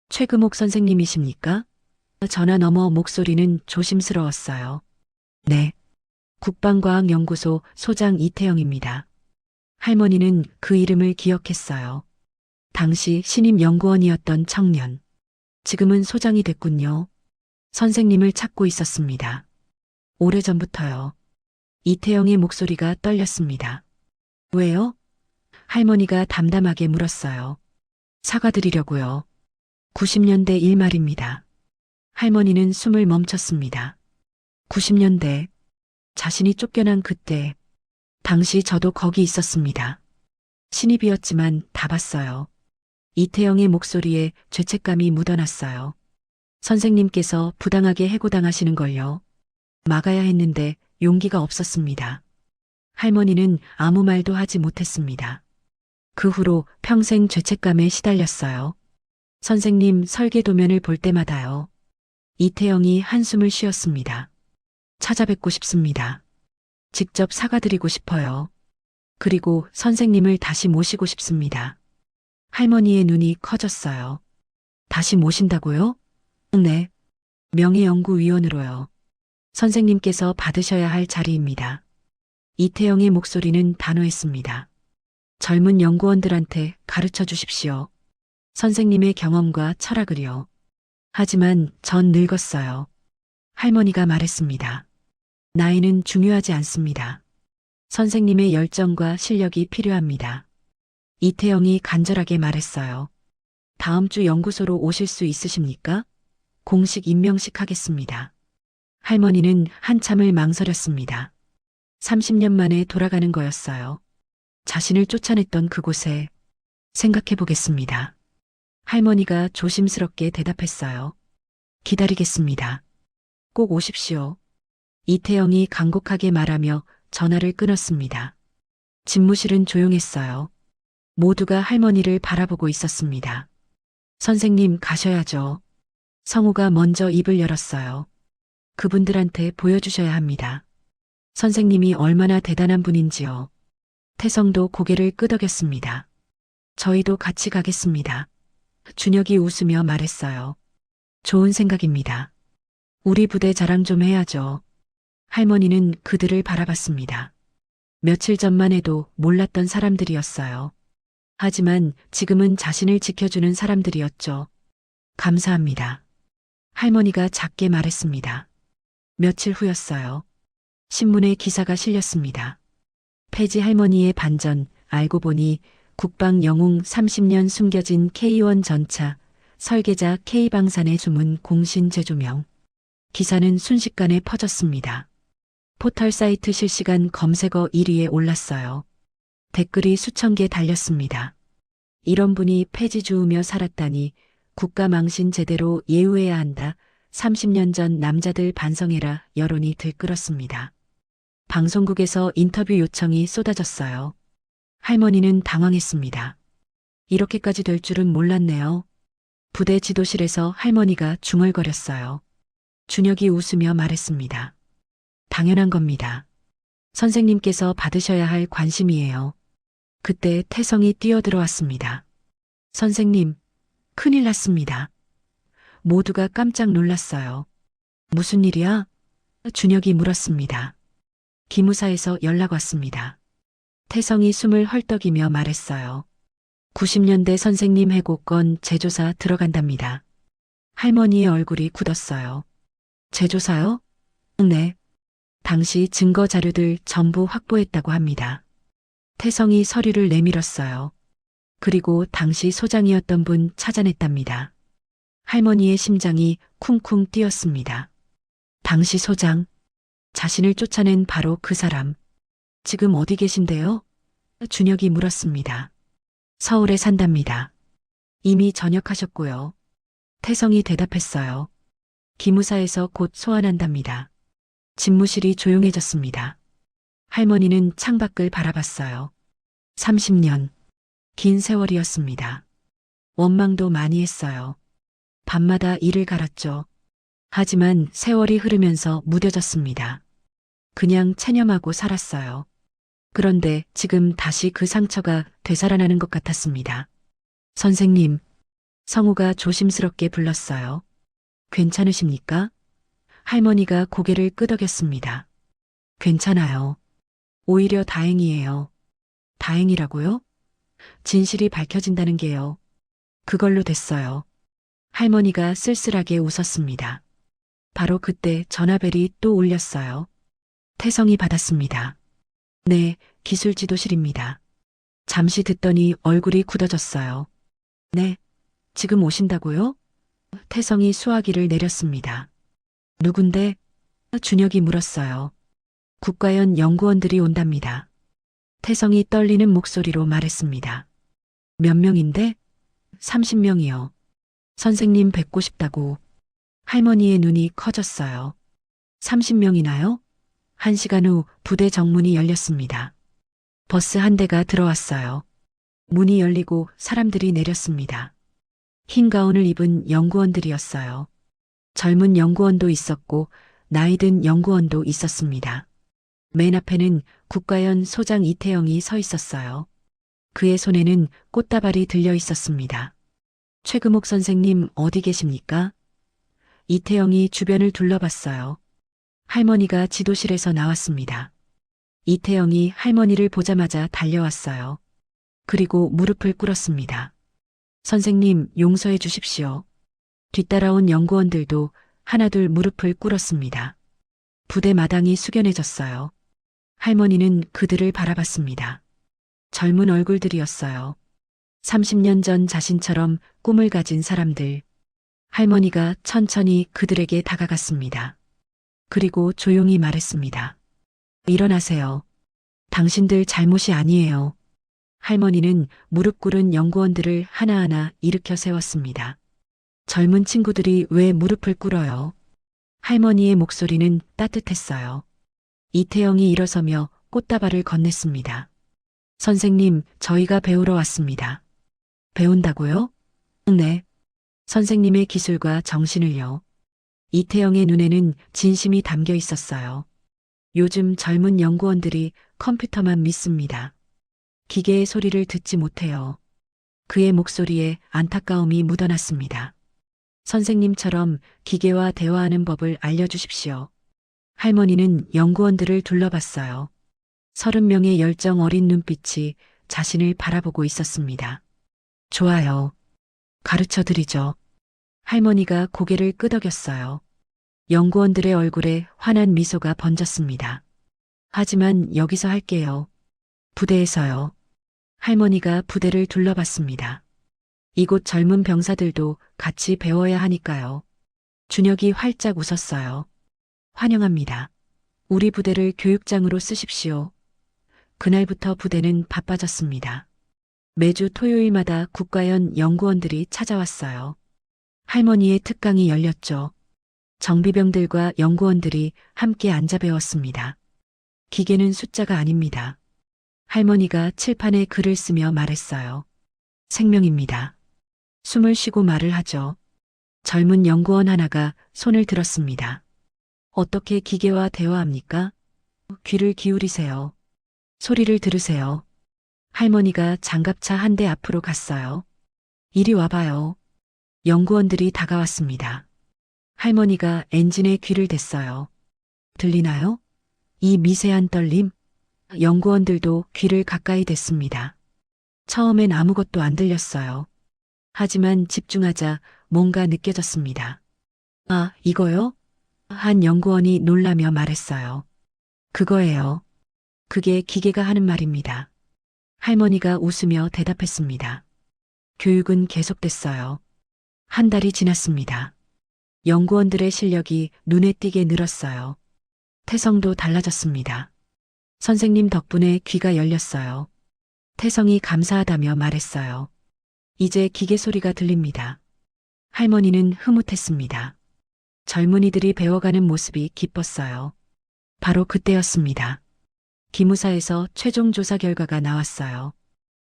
최금옥 선생님이십니까? 전화 너머 목소리는 조심스러웠어요. 네. 국방과학연구소 소장 이태영입니다. 할머니는 그 이름을 기억했어요. 당시 신임 연구원이었던 청년. 지금은 소장이 됐군요. 선생님을 찾고 있었습니다. 오래전부터요. 이태영의 목소리가 떨렸습니다. 왜요? 할머니가 담담하게 물었어요. 사과드리려고요. 90년대 일 말입니다. 할머니는 숨을 멈췄습니다. 90년대. 자신이 쫓겨난 그때. 당시 저도 거기 있었습니다. 신입이었지만 다 봤어요. 이태영의 목소리에 죄책감이 묻어났어요. 선생님께서 부당하게 해고당하시는 걸요. 막아야 했는데 용기가 없었습니다. 할머니는 아무 말도 하지 못했습니다. 그 후로 평생 죄책감에 시달렸어요. 선생님 설계도면을 볼 때마다요. 이태영이 한숨을 쉬었습니다. 찾아뵙고 싶습니다. 직접 사과드리고 싶어요. 그리고 선생님을 다시 모시고 싶습니다. 할머니의 눈이 커졌어요. 다시 모신다고요? 네. 명예연구위원으로요. 선생님께서 받으셔야 할 자리입니다. 이태영의 목소리는 단호했습니다. 젊은 연구원들한테 가르쳐 주십시오. 선생님의 경험과 철학을요. 하지만 전 늙었어요. 할머니가 말했습니다. 나이는 중요하지 않습니다. 선생님의 열정과 실력이 필요합니다. 이태영이 간절하게 말했어요. 다음 주 연구소로 오실 수 있으십니까? 공식 임명식 하겠습니다. 할머니는 한참을 망설였습니다. 30년 만에 돌아가는 거였어요. 자신을 쫓아냈던 그곳에 생각해 보겠습니다. 할머니가 조심스럽게 대답했어요. 기다리겠습니다. 꼭 오십시오. 이태영이 간곡하게 말하며 전화를 끊었습니다. 집무실은 조용했어요. 모두가 할머니를 바라보고 있었습니다. 선생님 가셔야죠. 성우가 먼저 입을 열었어요. 그분들한테 보여주셔야 합니다. 선생님이 얼마나 대단한 분인지요. 태성도 고개를 끄덕였습니다. 저희도 같이 가겠습니다. 준혁이 웃으며 말했어요. 좋은 생각입니다. 우리 부대 자랑 좀 해야죠. 할머니는 그들을 바라봤습니다. 며칠 전만 해도 몰랐던 사람들이었어요. 하지만 지금은 자신을 지켜주는 사람들이었죠. 감사합니다. 할머니가 작게 말했습니다. 며칠 후였어요. 신문에 기사가 실렸습니다. 폐지 할머니의 반전, 알고 보니 국방 영웅 30년 숨겨진 K1 전차, 설계자 K방산의 숨은 공신 제조명. 기사는 순식간에 퍼졌습니다. 포털 사이트 실시간 검색어 1위에 올랐어요. 댓글이 수천 개 달렸습니다. 이런 분이 폐지 주우며 살았다니 국가 망신 제대로 예우해야 한다. 30년 전 남자들 반성해라 여론이 들끓었습니다. 방송국에서 인터뷰 요청이 쏟아졌어요. 할머니는 당황했습니다. 이렇게까지 될 줄은 몰랐네요. 부대 지도실에서 할머니가 중얼거렸어요. 준혁이 웃으며 말했습니다. 당연한 겁니다. 선생님께서 받으셔야 할 관심이에요. 그때 태성이 뛰어들어왔습니다. 선생님, 큰일 났습니다. 모두가 깜짝 놀랐어요. 무슨 일이야? 준혁이 물었습니다. 기무사에서 연락 왔습니다. 태성이 숨을 헐떡이며 말했어요. 90년대 선생님 해고건 제조사 들어간답니다. 할머니의 얼굴이 굳었어요. 제조사요? 네. 당시 증거 자료들 전부 확보했다고 합니다. 태성이 서류를 내밀었어요. 그리고 당시 소장이었던 분 찾아냈답니다. 할머니의 심장이 쿵쿵 뛰었습니다. 당시 소장, 자신을 쫓아낸 바로 그 사람. 지금 어디 계신데요? 준혁이 물었습니다. 서울에 산답니다. 이미 전역하셨고요. 태성이 대답했어요. 기무사에서 곧 소환한답니다. 집무실이 조용해졌습니다. 할머니는 창밖을 바라봤어요. 30년. 긴 세월이었습니다. 원망도 많이 했어요. 밤마다 이를 갈았죠. 하지만 세월이 흐르면서 무뎌졌습니다. 그냥 체념하고 살았어요. 그런데 지금 다시 그 상처가 되살아나는 것 같았습니다. 선생님, 성우가 조심스럽게 불렀어요. 괜찮으십니까? 할머니가 고개를 끄덕였습니다. 괜찮아요. 오히려 다행이에요. 다행이라고요? 진실이 밝혀진다는 게요. 그걸로 됐어요. 할머니가 쓸쓸하게 웃었습니다. 바로 그때 전화벨이 또 울렸어요. 태성이 받았습니다. 네, 기술지도실입니다. 잠시 듣더니 얼굴이 굳어졌어요. 네, 지금 오신다고요? 태성이 수화기를 내렸습니다. 누군데? 준혁이 물었어요. 국가연 연구원들이 온답니다. 태성이 떨리는 목소리로 말했습니다. 몇 명인데? 30명이요. 선생님 뵙고 싶다고. 할머니의 눈이 커졌어요. 30명이나요? 1시간 후 부대 정문이 열렸습니다. 버스 한 대가 들어왔어요. 문이 열리고 사람들이 내렸습니다. 흰 가운을 입은 연구원들이었어요. 젊은 연구원도 있었고 나이 든 연구원도 있었습니다. 맨 앞에는 국가연 소장 이태영이 서 있었어요. 그의 손에는 꽃다발이 들려 있었습니다. 최금옥 선생님 어디 계십니까? 이태영이 주변을 둘러봤어요. 할머니가 지도실에서 나왔습니다. 이태영이 할머니를 보자마자 달려왔어요. 그리고 무릎을 꿇었습니다. 선생님, 용서해 주십시오. 뒤따라온 연구원들도 하나둘 무릎을 꿇었습니다. 부대 마당이 숙연해졌어요. 할머니는 그들을 바라봤습니다. 젊은 얼굴들이었어요. 30년 전 자신처럼 꿈을 가진 사람들. 할머니가 천천히 그들에게 다가갔습니다. 그리고 조용히 말했습니다. 일어나세요. 당신들 잘못이 아니에요. 할머니는 무릎 꿇은 연구원들을 하나하나 일으켜 세웠습니다. 젊은 친구들이 왜 무릎을 꿇어요? 할머니의 목소리는 따뜻했어요. 이태영이 일어서며 꽃다발을 건넸습니다. 선생님, 저희가 배우러 왔습니다. 배운다고요? 네. 선생님의 기술과 정신을요. 이태영의 눈에는 진심이 담겨 있었어요. 요즘 젊은 연구원들이 컴퓨터만 믿습니다. 기계의 소리를 듣지 못해요. 그의 목소리에 안타까움이 묻어났습니다. 선생님처럼 기계와 대화하는 법을 알려주십시오. 할머니는 연구원들을 둘러봤어요. 30명의 열정 어린 눈빛이 자신을 바라보고 있었습니다. 좋아요. 가르쳐 드리죠. 할머니가 고개를 끄덕였어요. 연구원들의 얼굴에 환한 미소가 번졌습니다. 하지만 여기서 할게요. 부대에서요. 할머니가 부대를 둘러봤습니다. 이곳 젊은 병사들도 같이 배워야 하니까요. 준혁이 활짝 웃었어요. 환영합니다. 우리 부대를 교육장으로 쓰십시오. 그날부터 부대는 바빠졌습니다. 매주 토요일마다 국가연 연구원들이 찾아왔어요. 할머니의 특강이 열렸죠. 정비병들과 연구원들이 함께 앉아 배웠습니다. 기계는 숫자가 아닙니다. 할머니가 칠판에 글을 쓰며 말했어요. 생명입니다. 숨을 쉬고 말을 하죠. 젊은 연구원 하나가 손을 들었습니다. 어떻게 기계와 대화합니까? 귀를 기울이세요. 소리를 들으세요. 할머니가 장갑차 한 대 앞으로 갔어요. 이리 와봐요. 연구원들이 다가왔습니다. 할머니가 엔진에 귀를 댔어요. 들리나요? 이 미세한 떨림? 연구원들도 귀를 가까이 댔습니다. 처음엔 아무것도 안 들렸어요. 하지만 집중하자 뭔가 느껴졌습니다. 아, 이거요? 한 연구원이 놀라며 말했어요. 그거예요. 그게 기계가 하는 말입니다. 할머니가 웃으며 대답했습니다. 교육은 계속됐어요. 한 달이 지났습니다. 연구원들의 실력이 눈에 띄게 늘었어요. 태성도 달라졌습니다. 선생님 덕분에 귀가 열렸어요. 태성이 감사하다며 말했어요. 이제 기계 소리가 들립니다. 할머니는 흐뭇했습니다. 젊은이들이 배워가는 모습이 기뻤어요. 바로 그때였습니다. 기무사에서 최종 조사 결과가 나왔어요.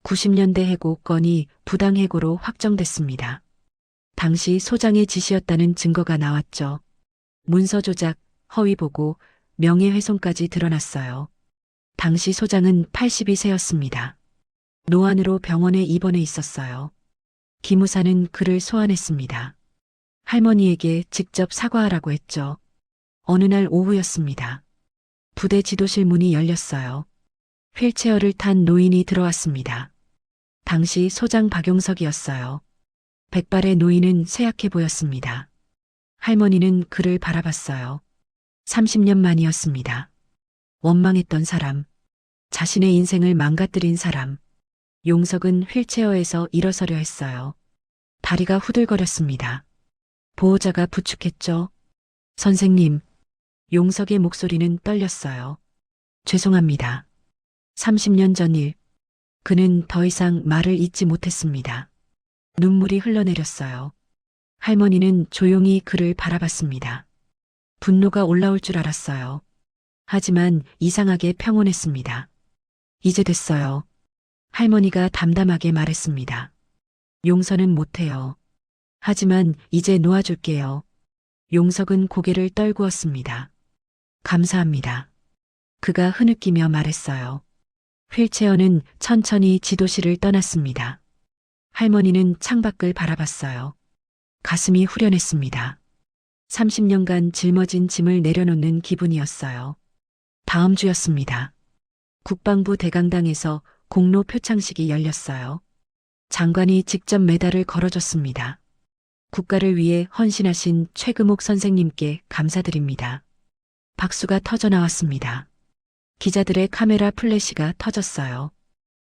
90년대 해고 건이 부당해고로 확정됐습니다. 당시 소장의 지시였다는 증거가 나왔죠. 문서 조작, 허위 보고, 명예훼손까지 드러났어요. 당시 소장은 82세였습니다. 노안으로 병원에 입원해 있었어요. 기무사는 그를 소환했습니다. 할머니에게 직접 사과하라고 했죠. 어느 날 오후였습니다. 부대 지도실 문이 열렸어요. 휠체어를 탄 노인이 들어왔습니다. 당시 소장 박용석이었어요. 백발의 노인은 쇠약해 보였습니다. 할머니는 그를 바라봤어요. 30년 만이었습니다. 원망했던 사람, 자신의 인생을 망가뜨린 사람. 용석은 휠체어에서 일어서려 했어요. 다리가 후들거렸습니다. 보호자가 부축했죠. 선생님, 용석의 목소리는 떨렸어요. 죄송합니다. 30년 전 일. 그는 더 이상 말을 잇지 못했습니다. 눈물이 흘러내렸어요. 할머니는 조용히 그를 바라봤습니다. 분노가 올라올 줄 알았어요. 하지만 이상하게 평온했습니다. 이제 됐어요. 할머니가 담담하게 말했습니다. 용서는 못해요. 하지만 이제 놓아줄게요. 용석은 고개를 떨구었습니다. 감사합니다. 그가 흐느끼며 말했어요. 휠체어는 천천히 지도실을 떠났습니다. 할머니는 창밖을 바라봤어요. 가슴이 후련했습니다. 30년간 짊어진 짐을 내려놓는 기분이었어요. 다음 주였습니다. 국방부 대강당에서 공로 표창식이 열렸어요. 장관이 직접 메달을 걸어줬습니다. 국가를 위해 헌신하신 최금옥 선생님께 감사드립니다. 박수가 터져 나왔습니다. 기자들의 카메라 플래시가 터졌어요.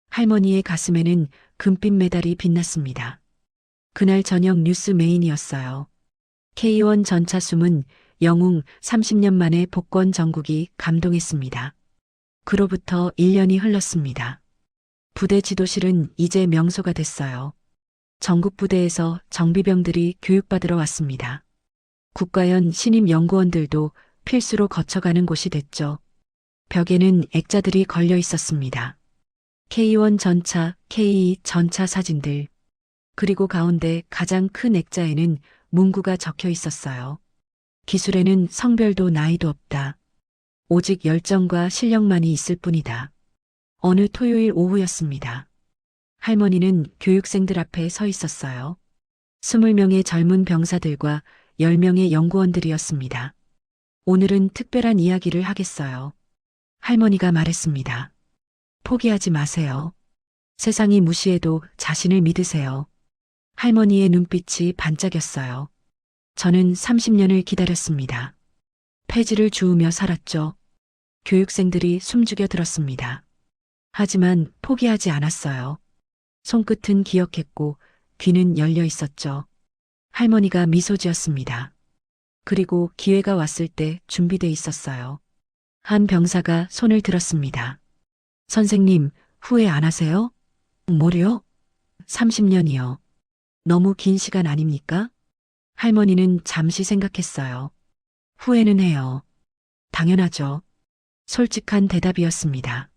할머니의 가슴에는 금빛 메달이 빛났습니다. 그날 저녁 뉴스 메인이었어요. K1 전차 숨은 영웅 30년 만에 복권 전국이 감동했습니다. 그로부터 1년이 흘렀습니다. 부대 지도실은 이제 명소가 됐어요. 전국 부대에서 정비병들이 교육받으러 왔습니다. 국가연 신임 연구원들도 필수로 거쳐가는 곳이 됐죠. 벽에는 액자들이 걸려 있었습니다. K1 전차, K2 전차 사진들. 그리고 가운데 가장 큰 액자에는 문구가 적혀 있었어요. 기술에는 성별도 나이도 없다. 오직 열정과 실력만이 있을 뿐이다. 어느 토요일 오후였습니다. 할머니는 교육생들 앞에 서 있었어요. 20명의 젊은 병사들과 10명의 연구원들이었습니다. 오늘은 특별한 이야기를 하겠어요. 할머니가 말했습니다. 포기하지 마세요. 세상이 무시해도 자신을 믿으세요. 할머니의 눈빛이 반짝였어요. 저는 30년을 기다렸습니다. 폐지를 주우며 살았죠. 교육생들이 숨죽여 들었습니다. 하지만 포기하지 않았어요. 손끝은 기억했고 귀는 열려 있었죠. 할머니가 미소 지었습니다. 그리고 기회가 왔을 때 준비돼 있었어요. 한 병사가 손을 들었습니다. 선생님, 후회 안 하세요? 뭐래요? 30년이요. 너무 긴 시간 아닙니까? 할머니는 잠시 생각했어요. 후회는 해요. 당연하죠. 솔직한 대답이었습니다.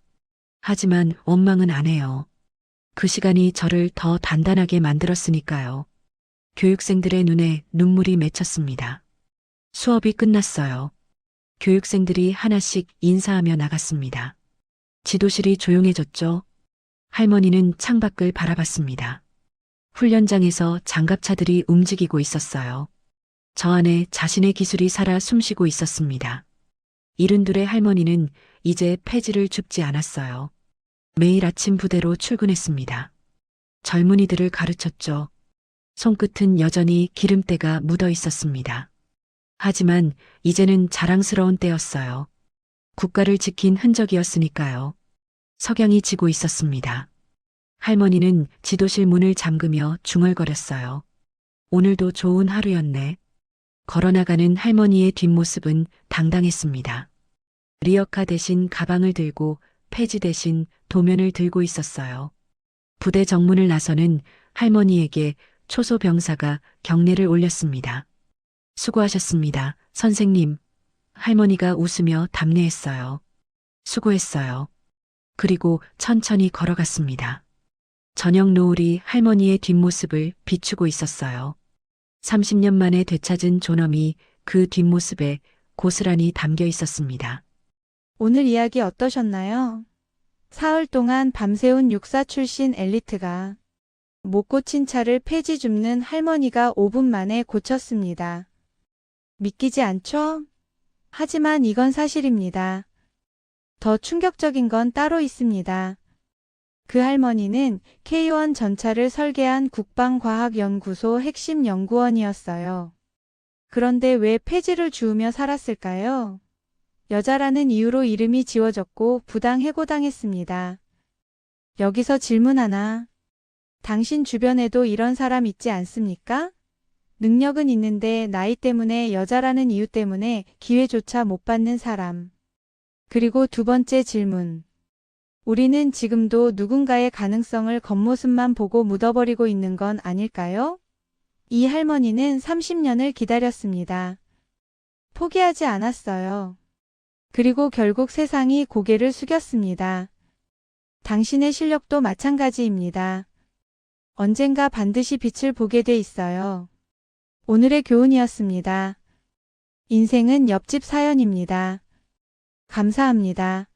하지만 원망은 안 해요. 그 시간이 저를 더 단단하게 만들었으니까요. 교육생들의 눈에 눈물이 맺혔습니다. 수업이 끝났어요. 교육생들이 하나씩 인사하며 나갔습니다. 지도실이 조용해졌죠. 할머니는 창밖을 바라봤습니다. 훈련장에서 장갑차들이 움직이고 있었어요. 저 안에 자신의 기술이 살아 숨쉬고 있었습니다. 72의 할머니는 이제 폐지를 줍지 않았어요. 매일 아침 부대로 출근했습니다. 젊은이들을 가르쳤죠. 손끝은 여전히 기름때가 묻어 있었습니다. 하지만 이제는 자랑스러운 때였어요. 국가를 지킨 흔적이었으니까요. 석양이 지고 있었습니다. 할머니는 지도실 문을 잠그며 중얼거렸어요. 오늘도 좋은 하루였네. 걸어나가는 할머니의 뒷모습은 당당했습니다. 리어카 대신 가방을 들고 폐지 대신 도면을 들고 있었어요. 부대 정문을 나서는 할머니에게 초소 병사가 경례를 올렸습니다. 수고하셨습니다, 선생님. 할머니가 웃으며 답례했어요. 수고했어요. 그리고 천천히 걸어갔습니다. 저녁 노을이 할머니의 뒷모습을 비추고 있었어요. 30년 만에 되찾은 존엄이 그 뒷모습에 고스란히 담겨 있었습니다. 오늘 이야기 어떠셨나요? 사흘 동안 밤새운 육사 출신 엘리트가 못 고친 차를 폐지 줍는 할머니가 5분 만에 고쳤습니다. 믿기지 않죠? 하지만 이건 사실입니다. 더 충격적인 건 따로 있습니다. 그 할머니는 K1 전차를 설계한 국방과학연구소 핵심 연구원이었어요. 그런데 왜 폐지를 주우며 살았을까요? 여자라는 이유로 이름이 지워졌고 부당 해고당했습니다. 여기서 질문 하나. 당신 주변에도 이런 사람 있지 않습니까? 능력은 있는데 나이 때문에 여자라는 이유 때문에 기회조차 못 받는 사람. 그리고 두 번째 질문. 우리는 지금도 누군가의 가능성을 겉모습만 보고 묻어버리고 있는 건 아닐까요? 이 할머니는 30년을 기다렸습니다. 포기하지 않았어요. 그리고 결국 세상이 고개를 숙였습니다. 당신의 실력도 마찬가지입니다. 언젠가 반드시 빛을 보게 돼 있어요. 오늘의 교훈이었습니다. 인생은 옆집 사연입니다. 감사합니다.